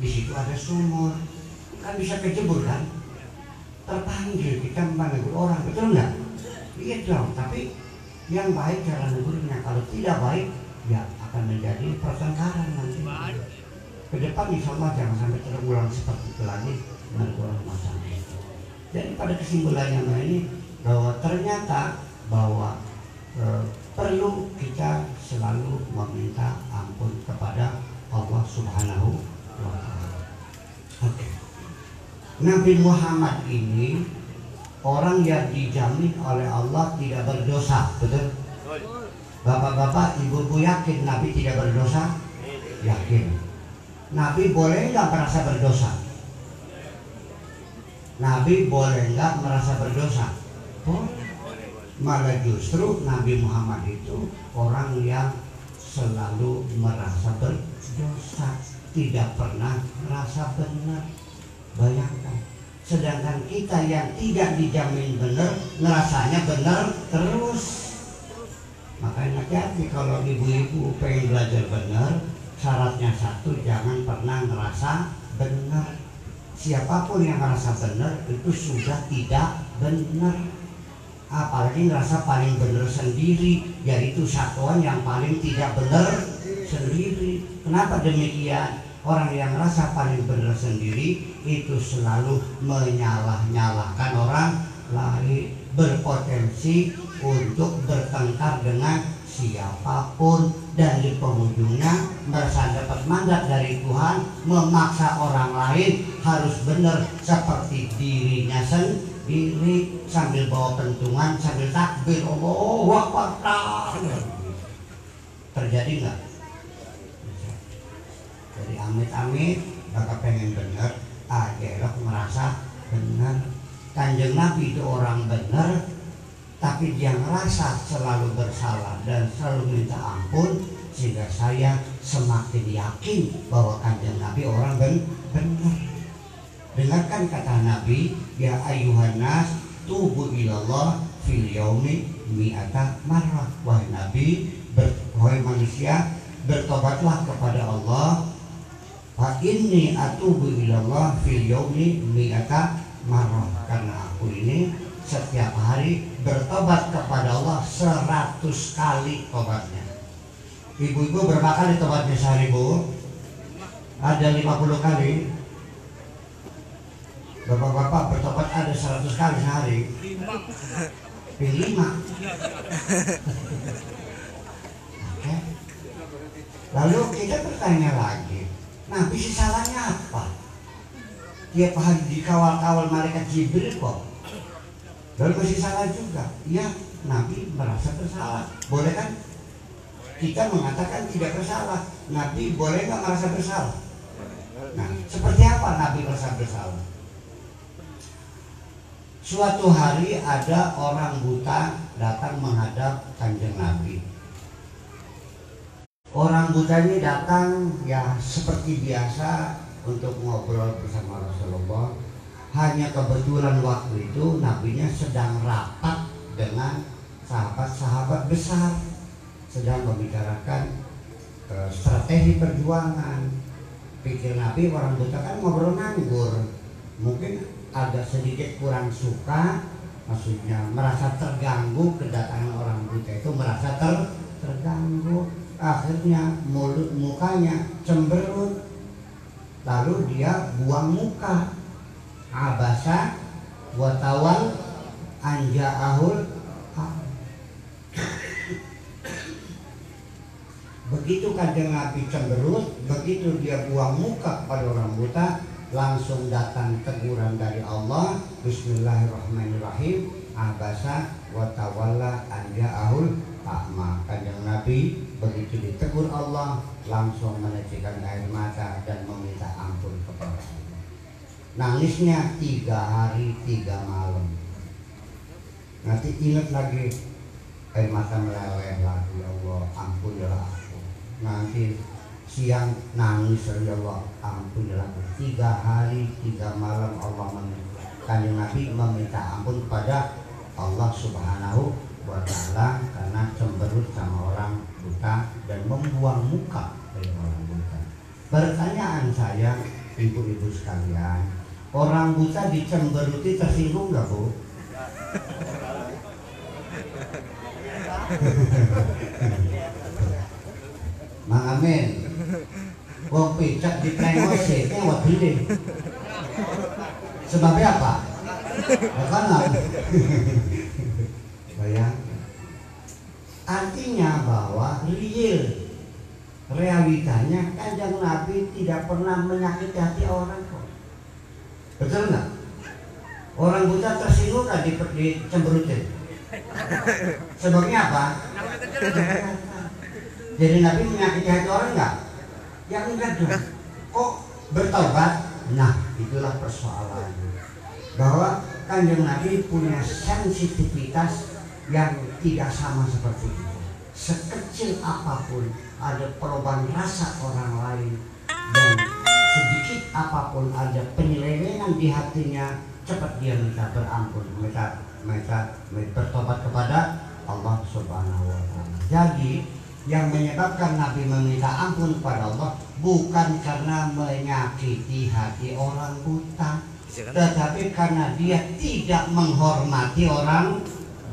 di situ ada sumur, kan bisa kejebur kan? Terpanggil kita menegur orang, betul nggak? Iya dong, tapi yang baik cara negurnya. Kalau tidak baik, ya akan menjadi pertengkaran nanti. Ke depan insya Allah jangan sampai terulang seperti itu lagi menegur masalah itu. Jadi pada kesimpulannya ini bahwa ternyata bahwa perlu kita selalu meminta ampun kepada Allah Subhanahu wa Ta'ala. Oke. Nabi Muhammad ini orang yang dijamin oleh Allah tidak berdosa, betul? Bapak-bapak, ibu-ibu yakin Nabi tidak berdosa? Yakin. Nabi boleh nggak merasa berdosa? Nabi boleh nggak merasa berdosa? Boleh. Malah justru Nabi Muhammad itu orang yang selalu merasa berdosa, tidak pernah merasa benar. Bayangkan, sedangkan kita yang tidak dijamin benar, ngerasanya benar terus. Makanya hati-hati kalau ibu-ibu pengen belajar benar, syaratnya satu, jangan pernah ngerasa benar. Siapapun yang ngerasa benar itu sudah tidak benar. Apalagi ngerasa paling benar sendiri, yaitu satuan yang paling tidak benar sendiri. Kenapa demikian? Orang yang merasa paling benar sendiri itu selalu menyalah-nyalahkan orang lain, berpotensi untuk bertengkar dengan siapapun, dan di penghujungnya merasa dapat mandat dari Tuhan, memaksa orang lain harus benar seperti dirinya sendiri, sambil bawa pentungan, sambil takbir Allahu Akbar. Terjadi nggak? Jadi amit-amit bakal pengen bener, elok merasa bener. Kanjeng Nabi itu orang bener, tapi dia ngerasa selalu bersalah dan selalu minta ampun, sehingga saya semakin yakin bahwa Kanjeng Nabi orang bener. Dengarkan kata Nabi, ya ayuhan nas tubu ilallah fil yaumi mi'ata marrah. Wahai Nabi, wahai manusia, bertobatlah kepada Allah. Fa inni atubu ilallah fil yaumi mi'ata marrah. Karena aku ini setiap hari bertobat kepada Allah 100 kali tobatnya. Ibu-ibu berapa kali tobatnya sehari, Bu? Ada 50 kali. Bapak-bapak bertobat ada 100 kali sehari. 5. Oke. Lalu kita bertanya lagi, Nabi sih salahnya apa? Tiap hari dikawal-kawal malaikat Jibril kok. Lalu masih salah juga. Ya, Nabi merasa bersalah. Boleh kan? Kita mengatakan tidak bersalah. Nabi boleh nggak merasa bersalah? Nah, seperti apa Nabi merasa bersalah? Suatu hari ada orang buta datang menghadap Kanjeng Nabi. Orang buta ini datang ya seperti biasa untuk ngobrol bersama Rasulullah. Hanya kebetulan waktu itu nabinya sedang rapat dengan sahabat-sahabat besar, sedang membicarakan strategi perjuangan. Pikir Nabi orang buta kan ngobrol nganggur, mungkin agak sedikit kurang suka, maksudnya merasa terganggu kedatangan orang buta itu, merasa terganggu. Akhirnya mulut mukanya cemberut, lalu dia buang muka. Abasa wa tawal anja'ahul. Begitu Kanjeng Nabi cemberut, begitu dia buang muka pada orang buta, langsung datang teguran dari Allah, Bismillahirrahmanirrahim, abasa wa tawalla anja'ahul a'ma. Kanjeng Nabi begitu ditegur Allah langsung menetikan air mata dan meminta ampun kepada Allah. Nangisnya 3 hari 3 malam. Nanti ingat lagi, air mata meleleh lagi, ya Allah ampunilah aku. Nanti siang nangis, ya Allah ampunilah aku. 3 hari 3 malam Allah meminta. Kanjeng Nabi meminta ampun kepada Allah Subhanahu wa Ta'ala karena cemberut sama orang buta dan membuang muka dari orang buta. Pertanyaan saya, ibu-ibu sekalian, orang buta dicemberuti tersinggung nggak, Bu? Mang Amin, wong picak di plengosi nyawat gede. Sebabnya apa? Karena bayang. Artinya bahwa realitanya Kanjeng Nabi tidak pernah menyakiti hati orang kok. Betul nggak? Orang buta tersinggung nggak dicemberutin? Sebabnya apa? Jadi Nabi menyakiti hati orang nggak? Ya enggak dong. Kok bertobat? Nah, itulah persoalannya. Bahwa Kanjeng Nabi punya sensitivitas yang tidak sama seperti itu. Sekecil apapun ada perubahan rasa orang lain, dan sedikit apapun ada penyelewengan di hatinya, cepat dia minta berampun, minta bertobat kepada Allah Subhanahu wa Ta'ala. Jadi yang menyebabkan Nabi meminta ampun kepada Allah bukan karena menyakiti hati orang buta, tetapi karena dia tidak menghormati orang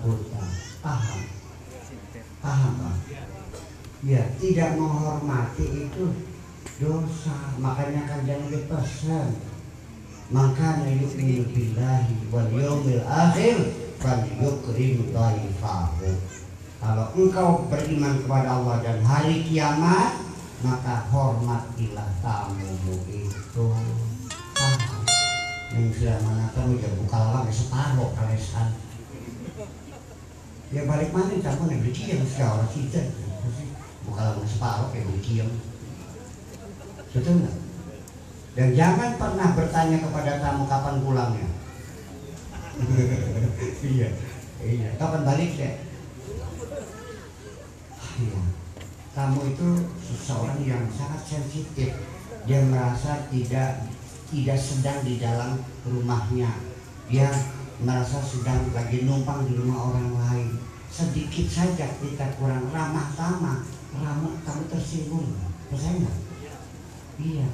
buta. Paham? Paham, Pak? Ya, tidak menghormati itu dosa. Makanya kan jangan dipesan, maka yu'minu billahi wal yawmil akhir falyukrim dhaifahu. Kalau engkau beriman kepada Allah dan hari kiamat, maka hormatilah tamumu itu. Paham? Yang sudah mana kamu ya buka lama separuh kalesan. Ya balik mana kamu yang berkiam segala kita. Buka lama separuh kayak berkiam. Betul nggak? Dan jangan pernah bertanya kepada tamu kapan pulangnya. Iya, iya. Kapan balik ya? Iya. Kamu itu seseorang yang sangat sensitif. Dia merasa tidak sedang di dalam rumahnya. Dia merasa sedang lagi numpang di rumah orang lain. Sedikit saja kita kurang ramah tamah, kamu tersinggung. Percaya nggak? Iya.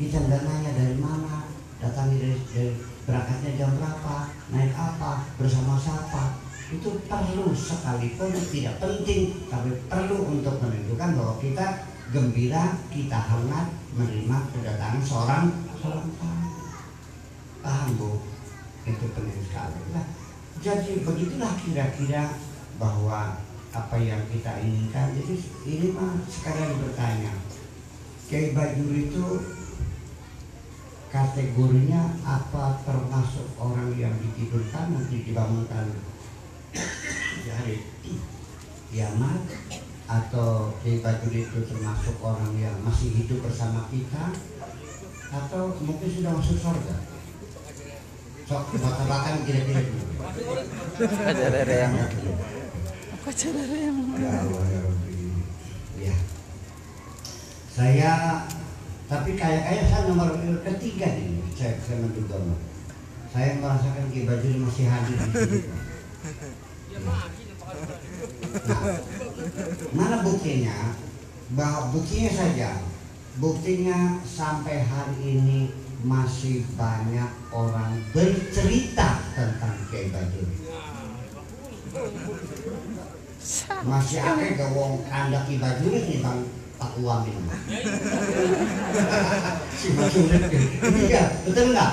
Kita nggak nanya dari mana, datang dari berangkatnya jam berapa, naik apa, bersama siapa. Itu perlu, sekalipun tidak penting, tapi perlu untuk menunjukkan bahwa kita gembira, kita hangat menerima kedatangan seorang tamu. Paham Bu? Itu penting sekali. Nah, jadi begitulah kira-kira bahwa apa yang kita inginkan. Jadi ini mah sekalian bertanya, Kyai Bajuri itu kategorinya apa, termasuk orang yang ditidurkan nanti dibangunkan di hari kiamat, atau Kyai Bajuri itu termasuk orang yang masih hidup bersama kita, atau mungkin sudah masuk surga? Sok tebak-tebakan kira-kira dulu. Apa cara yang Ya Allah ya Rabbi. Ya. Saya tapi kayak saya nomor ketiga nih, saya menduga. Saya merasakan Kyai Bajuri masih hadir di sini. Nah, mana buktinya? Bahwa buktinya saja, buktinya sampai hari ini masih banyak orang bercerita tentang Kyai Bajuri. Masih ada ke wong anda Kyai Bajuri nih Bang Pak Uamin. Si Bajuri iya betul nggak?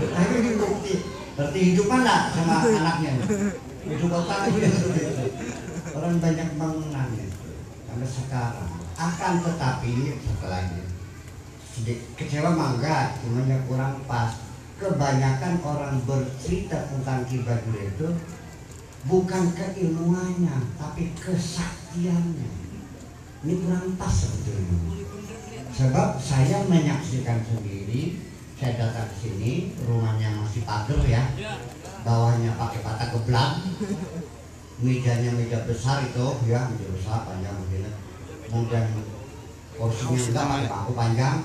Nah ini bukti. Berarti hidup mana sama anaknya? Hidup apa aja? Orang banyak mengenalnya sampai sekarang. Akan tetapi setelah ini kecewa mangga, cuman kurang pas. Kebanyakan orang bercerita tentang Kyai Bajuri itu bukan keilmuannya, tapi kesaktiannya. Ini kurang pas sebetulnya. Sebab saya menyaksikan sendiri, saya datang ke sini, rumahnya masih pagar ya, bawahnya pakai bata geblang, mejanya meja besar itu ya, meja besar panjang begini, kemudian kursinya enggak pakai bangku panjang,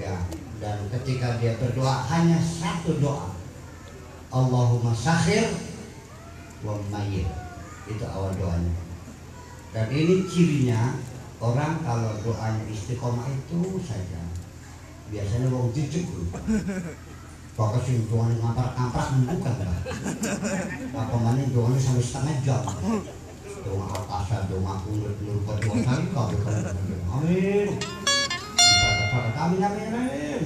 ya. Dan ketika dia berdoa hanya satu doa, Allahumma sakhir wa mayyit, itu awal doanya. Dan ini cirinya orang kalau doanya istiqomah itu saja. Biasanya wong jujur bakal sing doanya ngampar-ngampar bukan lah. Apa mana doanya sampai setengah jam. Doa al-qasar, doa kunut, nur kedua kali kau bukan. Amin. Amin amin amin.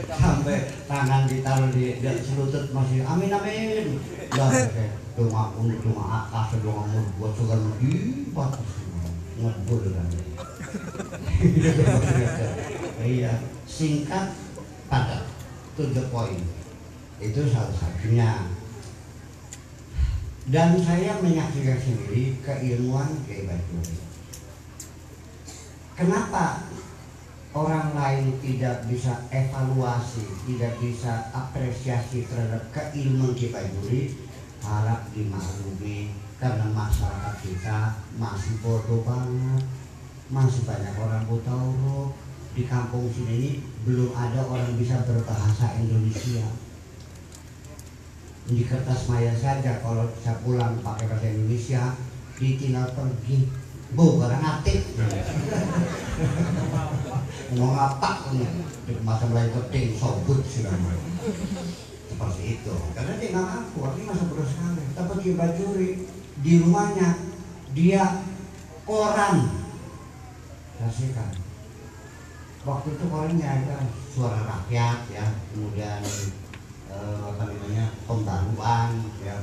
Sampai tangan ditaruh di selutut masih amin amin. Doa kunut, doa al-qasar, doa nur buat sugar di batas ngebul kan. Iya, singkat padat, to the point. Itu salah satunya. Dan saya menyaksikan sendiri keilmuan Kyai Bajuri. Kenapa orang lain tidak bisa evaluasi, tidak bisa apresiasi terhadap keilmuan Kyai Bajuri? Harap dimaklumi karena masyarakat kita masih bodoh banget. Masih banyak orang buta huruf. Di kampung sini ini belum ada orang bisa berbahasa Indonesia. Di kertas maya saja kalau saya pulang pakai bahasa Indonesia ditinggal pergi. Bu, barang atik. Mau ngapak nih? Masa mulai keting, sobut sudah. Seperti itu. Karena dia nggak ngaku, artinya masa bodoh sekali. Tapi Kyai Bajuri di rumahnya dia koran. Kasihkan. Waktu itu korannya ada Suara Rakyat ya, kemudian apa namanya Pembaruan ya,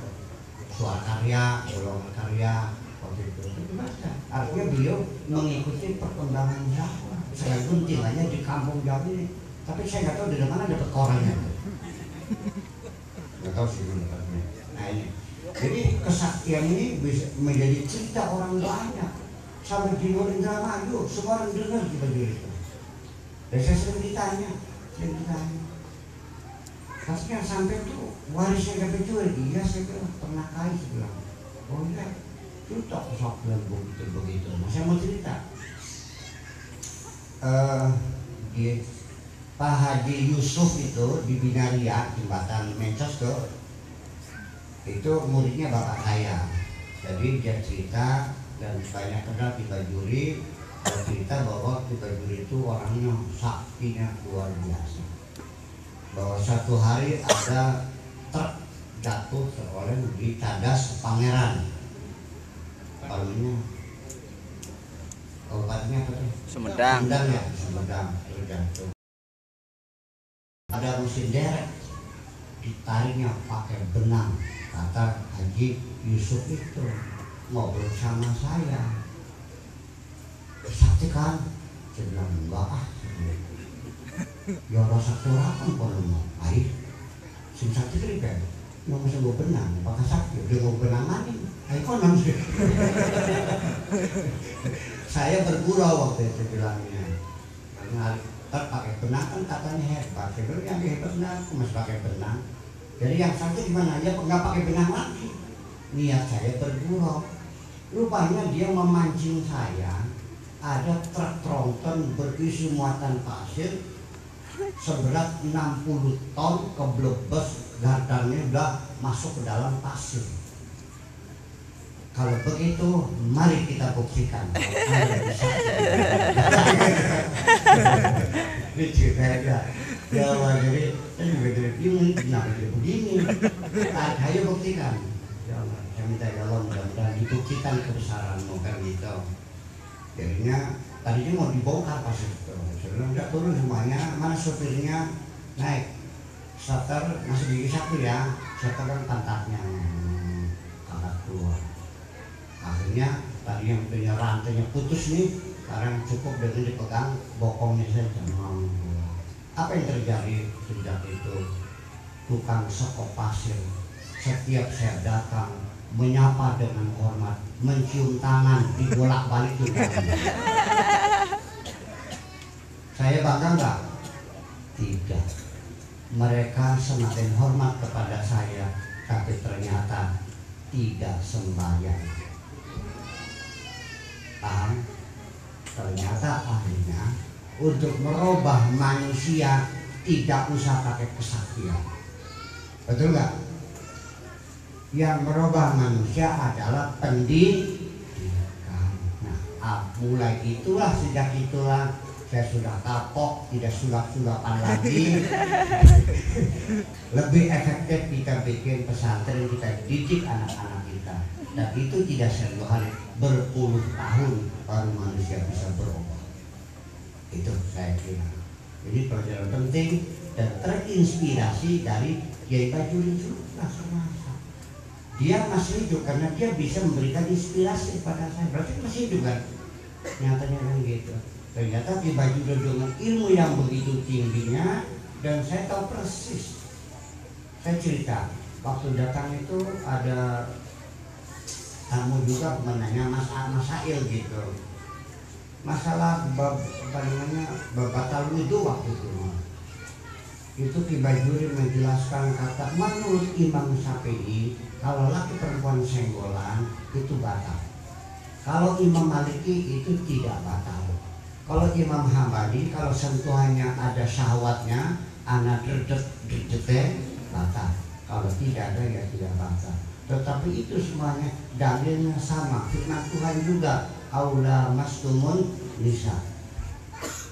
Suara Karya, Golongan Karya, waktu itu baca. Artinya beliau mengikuti perkembangan dakwah. Sekalipun tinggalnya di kampung jauh ini, tapi saya nggak tahu dari mana dapat korannya. Nggak tahu sih dapatnya. Nah ini, jadi kesaktian ini bisa menjadi cerita orang banyak. Sampai di luar Indramayu, semua orang dengar Kyai Bajuri itu. Dan saya sering ditanya. Kasihnya sampai itu warisnya Kyai Bajuri. Iya saya bilang, pernah kali saya bilang. Oh iya, cerita sok bilang begitu. Nah, saya mau cerita. Pak Haji Yusuf itu di Binaria, jembatan Mencos tuh, itu muridnya bapak saya. Jadi dia cerita dan banyak kenal Kyai Bajuri cerita bahwa Kibajuri itu orangnya saktinya luar biasa. Bahwa satu hari ada truk jatuh oleh di Cadas Pangeran. Palingnya obatnya apa tuh? Sumedang. Sumedang ya, Sumedang itu jatuh. Ada mesin derek, ditariknya pakai benang. Kata Haji Yusuf itu ngobrol sama saya. Sakti kan? Saya bilang enggak ah. Ya orang sakti orang kan kalau air. Sing sakti kan yang masa gue benang, pakai sakti. Dia mau benanganin. Ayo konon sih. Saya bergurau waktu itu bilangnya. Karena pakai benang kan katanya hebat. Saya bilang yang hebat benang, aku masih pakai benang. Jadi yang sakti gimana? Ya nggak pakai benang lagi. Niat saya bergurau. Rupanya dia memancing saya. Ada truk tronton berisi muatan pasir seberat 60 ton keblebes, gardannya udah masuk ke dalam pasir. Kalau begitu, mari kita buktikan. Lucu kayak ya, jadi saya juga jadi bingung kenapa dia begini. Ayo buktikan. Ya Allah, saya minta ya Allah mudah-mudahan dibuktikan kebesaranmu kan gitu. Jadinya tadinya mau dibongkar pasir itu. Saya bilang udah turun semuanya, mana sopirnya naik. Starter masih gigi satu ya, starter kan pantatnya angkat keluar. Akhirnya tadi yang punya rantainya putus nih, sekarang cukup dengan dipegang bokongnya saja. Apa yang terjadi sejak itu? Tukang sekop pasir setiap saya datang menyapa dengan hormat, mencium tangan, dibolak-balik juga. Saya bangga enggak? Tidak. Mereka semakin hormat kepada saya, tapi ternyata tidak sembahyang. Paham? Ternyata akhirnya untuk merubah manusia tidak usah pakai kesaktian. Betul nggak? Yang merubah manusia adalah pendidikan. Nah, mulai itulah, sejak itulah saya sudah kapok, tidak sulap-sulapan lagi. Lebih efektif kita bikin pesantren, kita didik anak-anak kita. Dan itu tidak satu hari, berpuluh tahun baru manusia bisa berubah. Itu saya kira. Ini pelajaran penting dan terinspirasi dari Kiai Bajuri juga. Dia masih hidup karena dia bisa memberikan inspirasi kepada saya. Berarti masih hidup kan? Nyatanya kan gitu. Ternyata Kiai Bajuri dengan ilmu yang begitu tingginya, dan saya tahu persis. Saya cerita, waktu datang itu ada tamu juga menanya masail gitu. Masalah batal wudu waktu itu Kiai Bajuri menjelaskan, kata menurut Imam Syafi'i kalau laki perempuan senggolan itu batal. Kalau Imam Maliki itu tidak batal. Kalau Imam Hambali kalau sentuhannya ada syahwatnya, anak derdek batal. Kalau tidak ada ya tidak batal. Tetapi itu semuanya dalilnya sama. Firman Tuhan juga, aula mastumun nisa.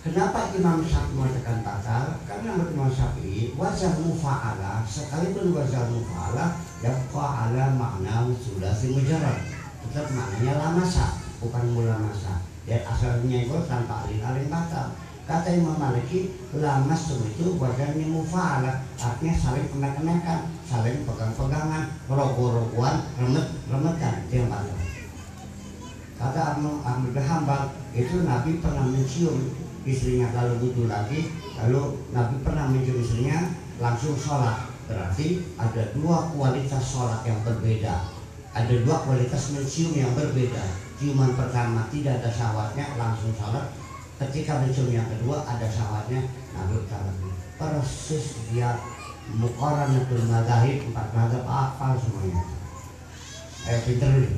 Kenapa Imam Syafi'i mengatakan batal? Karena menurut Imam Syafi'i wazan mufa'ala, sekalipun wazan mufa'ala yabqa ala makna sulasi mujarrad, tetap maknanya lamasa, bukan mulamasa. Dan asalnya itu tanpa alin-alin batal. Kata Imam Maliki, lamasum itu wazannya mufa'ala, artinya saling kenek-kenekan, saling pegang-pegangan, rogo-rogoan, remet-remetan, itu yang batal. Kata Ahmad bin Hanbal, itu Nabi pernah mencium istrinya kalau wudu lagi, lalu Nabi pernah mencium istrinya langsung sholat. Berarti ada dua kualitas sholat yang berbeda, ada dua kualitas mencium yang berbeda. Ciuman pertama tidak ada syahwatnya, langsung sholat. Ketika mencium yang kedua ada syahwatnya, Nabi sholat. Persis dia muqaranatul madzhab, 4 mazhab hafal semuanya. Pinter dulu.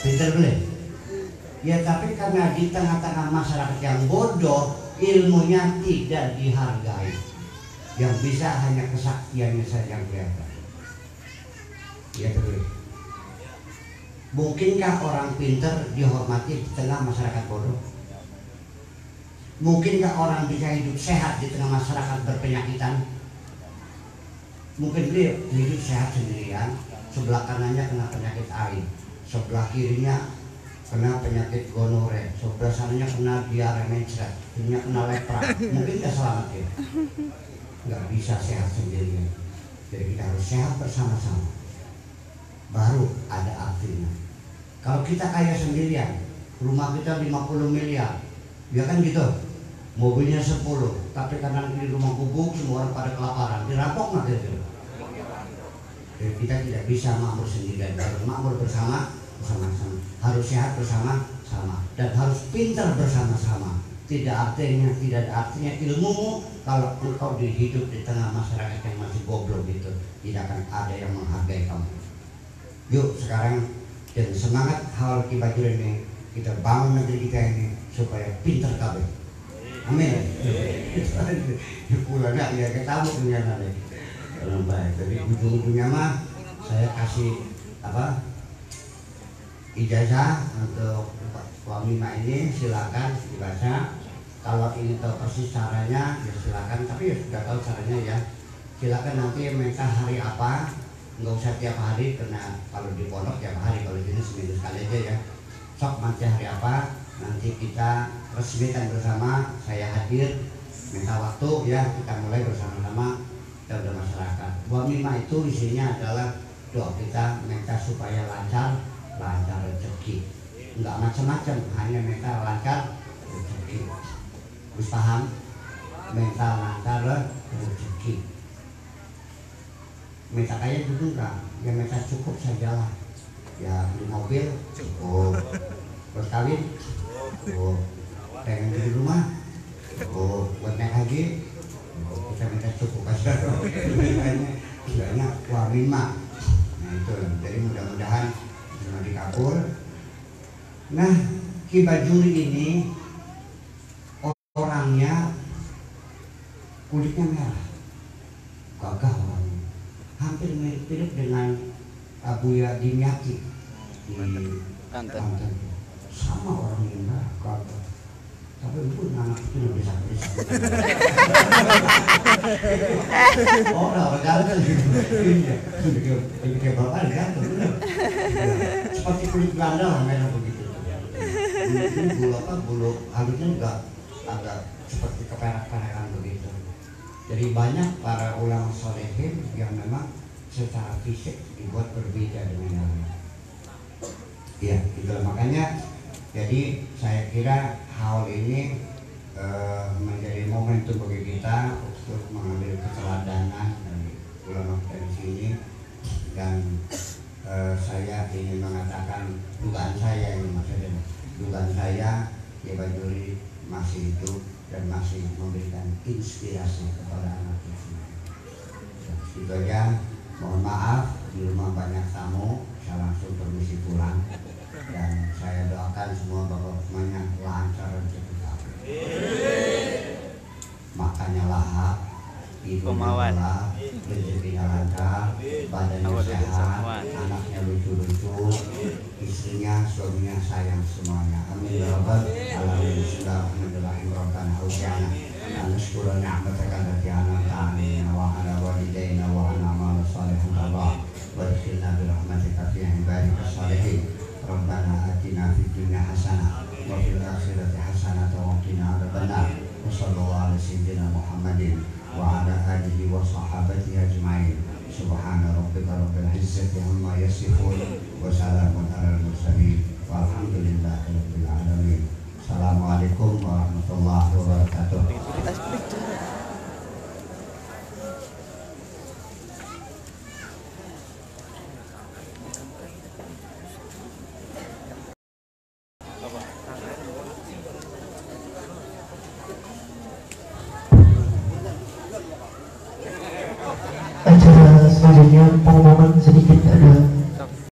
Pinter boleh? Ya tapi karena di tengah-tengah masyarakat yang bodoh, ilmunya tidak dihargai. Yang bisa hanya kesaktiannya saja yang kelihatan. Ya betul. Mungkinkah orang pinter dihormati di tengah masyarakat bodoh? Mungkinkah orang bisa hidup sehat di tengah masyarakat berpenyakitan? Mungkin beliau hidup sehat sendirian, sebelah kanannya kena penyakit AIDS, sebelah kirinya kena penyakit gonore, sebelah sananya kena diare mencret, kirinya kena lepra. Mungkin nggak selamat ya? Nggak bisa sehat sendirian. Jadi kita harus sehat bersama-sama. Baru ada artinya. Kalau kita kaya sendirian, rumah kita 50 miliar, ya kan gitu. Mobilnya 10, tapi kanan kiri rumah gubuk, semua orang pada kelaparan, dirampok nggak gitu? Jadi kita tidak bisa makmur sendirian, harus makmur bersama-sama, harus sehat bersama-sama, dan harus pintar bersama-sama. Tidak ada artinya ilmumu kalau engkau hidup di tengah masyarakat yang masih goblok gitu, tidak akan ada yang menghargai kamu. Yuk sekarang dan semangat hal Kibajur ini, kita bangun negeri kita ini supaya pintar kabeh. Amin. Pulangnya ya ketemu dengan ada. Baik. Jadi ujung-ujungnya mah saya kasih ijazah untuk Wamima ini, silakan dibaca. Kalau ini tahu persis caranya ya silakan. Tapi ya sudah tahu caranya ya. Silakan nanti minta hari apa. Nggak usah tiap hari karena kalau di pondok tiap hari, kalau di sini seminggu sekali aja ya. Sok nanti hari apa, nanti kita resmikan bersama, saya hadir, minta waktu ya, kita mulai bersama-sama kepada masyarakat. Wamima itu isinya adalah doa kita minta supaya lancar rezeki, nggak macam-macam, hanya minta lancar rezeki. Terus paham? Minta lancar rezeki. Minta kaya dulu enggak, ya minta cukup sajalah. Ya beli mobil cukup, berkawin cukup, pengen di rumah cukup, buat naik haji kita minta cukup aja. Istilahnya Wamima. Nah itu, jadi mudah-mudahan cuma dikabul. Nah Kibajuri ini orangnya kulitnya merah, gagah orangnya, hampir mirip-mirip dengan Abuya Dimyati di Banten. Sama orangnya gagah. Tapi pun anak itu lebih sakit. Orang ganteng gitu. Kayak bapak ganteng bener. Seperti kulit Belanda lah merah begitu. Bulu halusnya juga agak seperti keperak-perakan begitu. Jadi banyak para ulama solehin yang memang secara fisik dibuat berbeda dengan yang lain. Ya, gitu. Makanya jadi saya kira hal ini menjadi momentum bagi kita untuk mengambil keteladanan dari ulama dari sini, dan saya ingin mengatakan dugaan saya ini, maksudnya dugaan saya Kibajuri masih hidup dan masih memberikan inspirasi kepada anak cucu. Itu aja. Mohon maaf di rumah banyak tamu, saya langsung permisi pulang. Dan saya doakan semua bapak semuanya lancar rezeki kami. Makannya lahap, hidupnya lahap, rezekinya lancar, badannya sehat, anaknya lucu-lucu, istrinya, suaminya sayang semuanya. Amin ya rabbal alamin. Bismillahirrahmanirrahim. Rabbana auzi'na an nashkura ni'mataka allati an'amta 'alaina wa 'ala walidayna wa 'ala a'mal shalihin wa adkhilna bi rahmatika fi ibadika shalihin. Rabbana atina fid dunya hasanah wa fil akhirati hasanah wa qina adzabannar. Wa sallallahu ala sayyidina Muhammadin wa ala alihi wa sahbihi ajma'in. Subhana rabbika rabbil izzati amma yasifun wa salamun alal mursalin walhamdulillahi rabbil alamin. Assalamualaikum warahmatullahi wabarakatuh. Acara selanjutnya pengumuman sedikit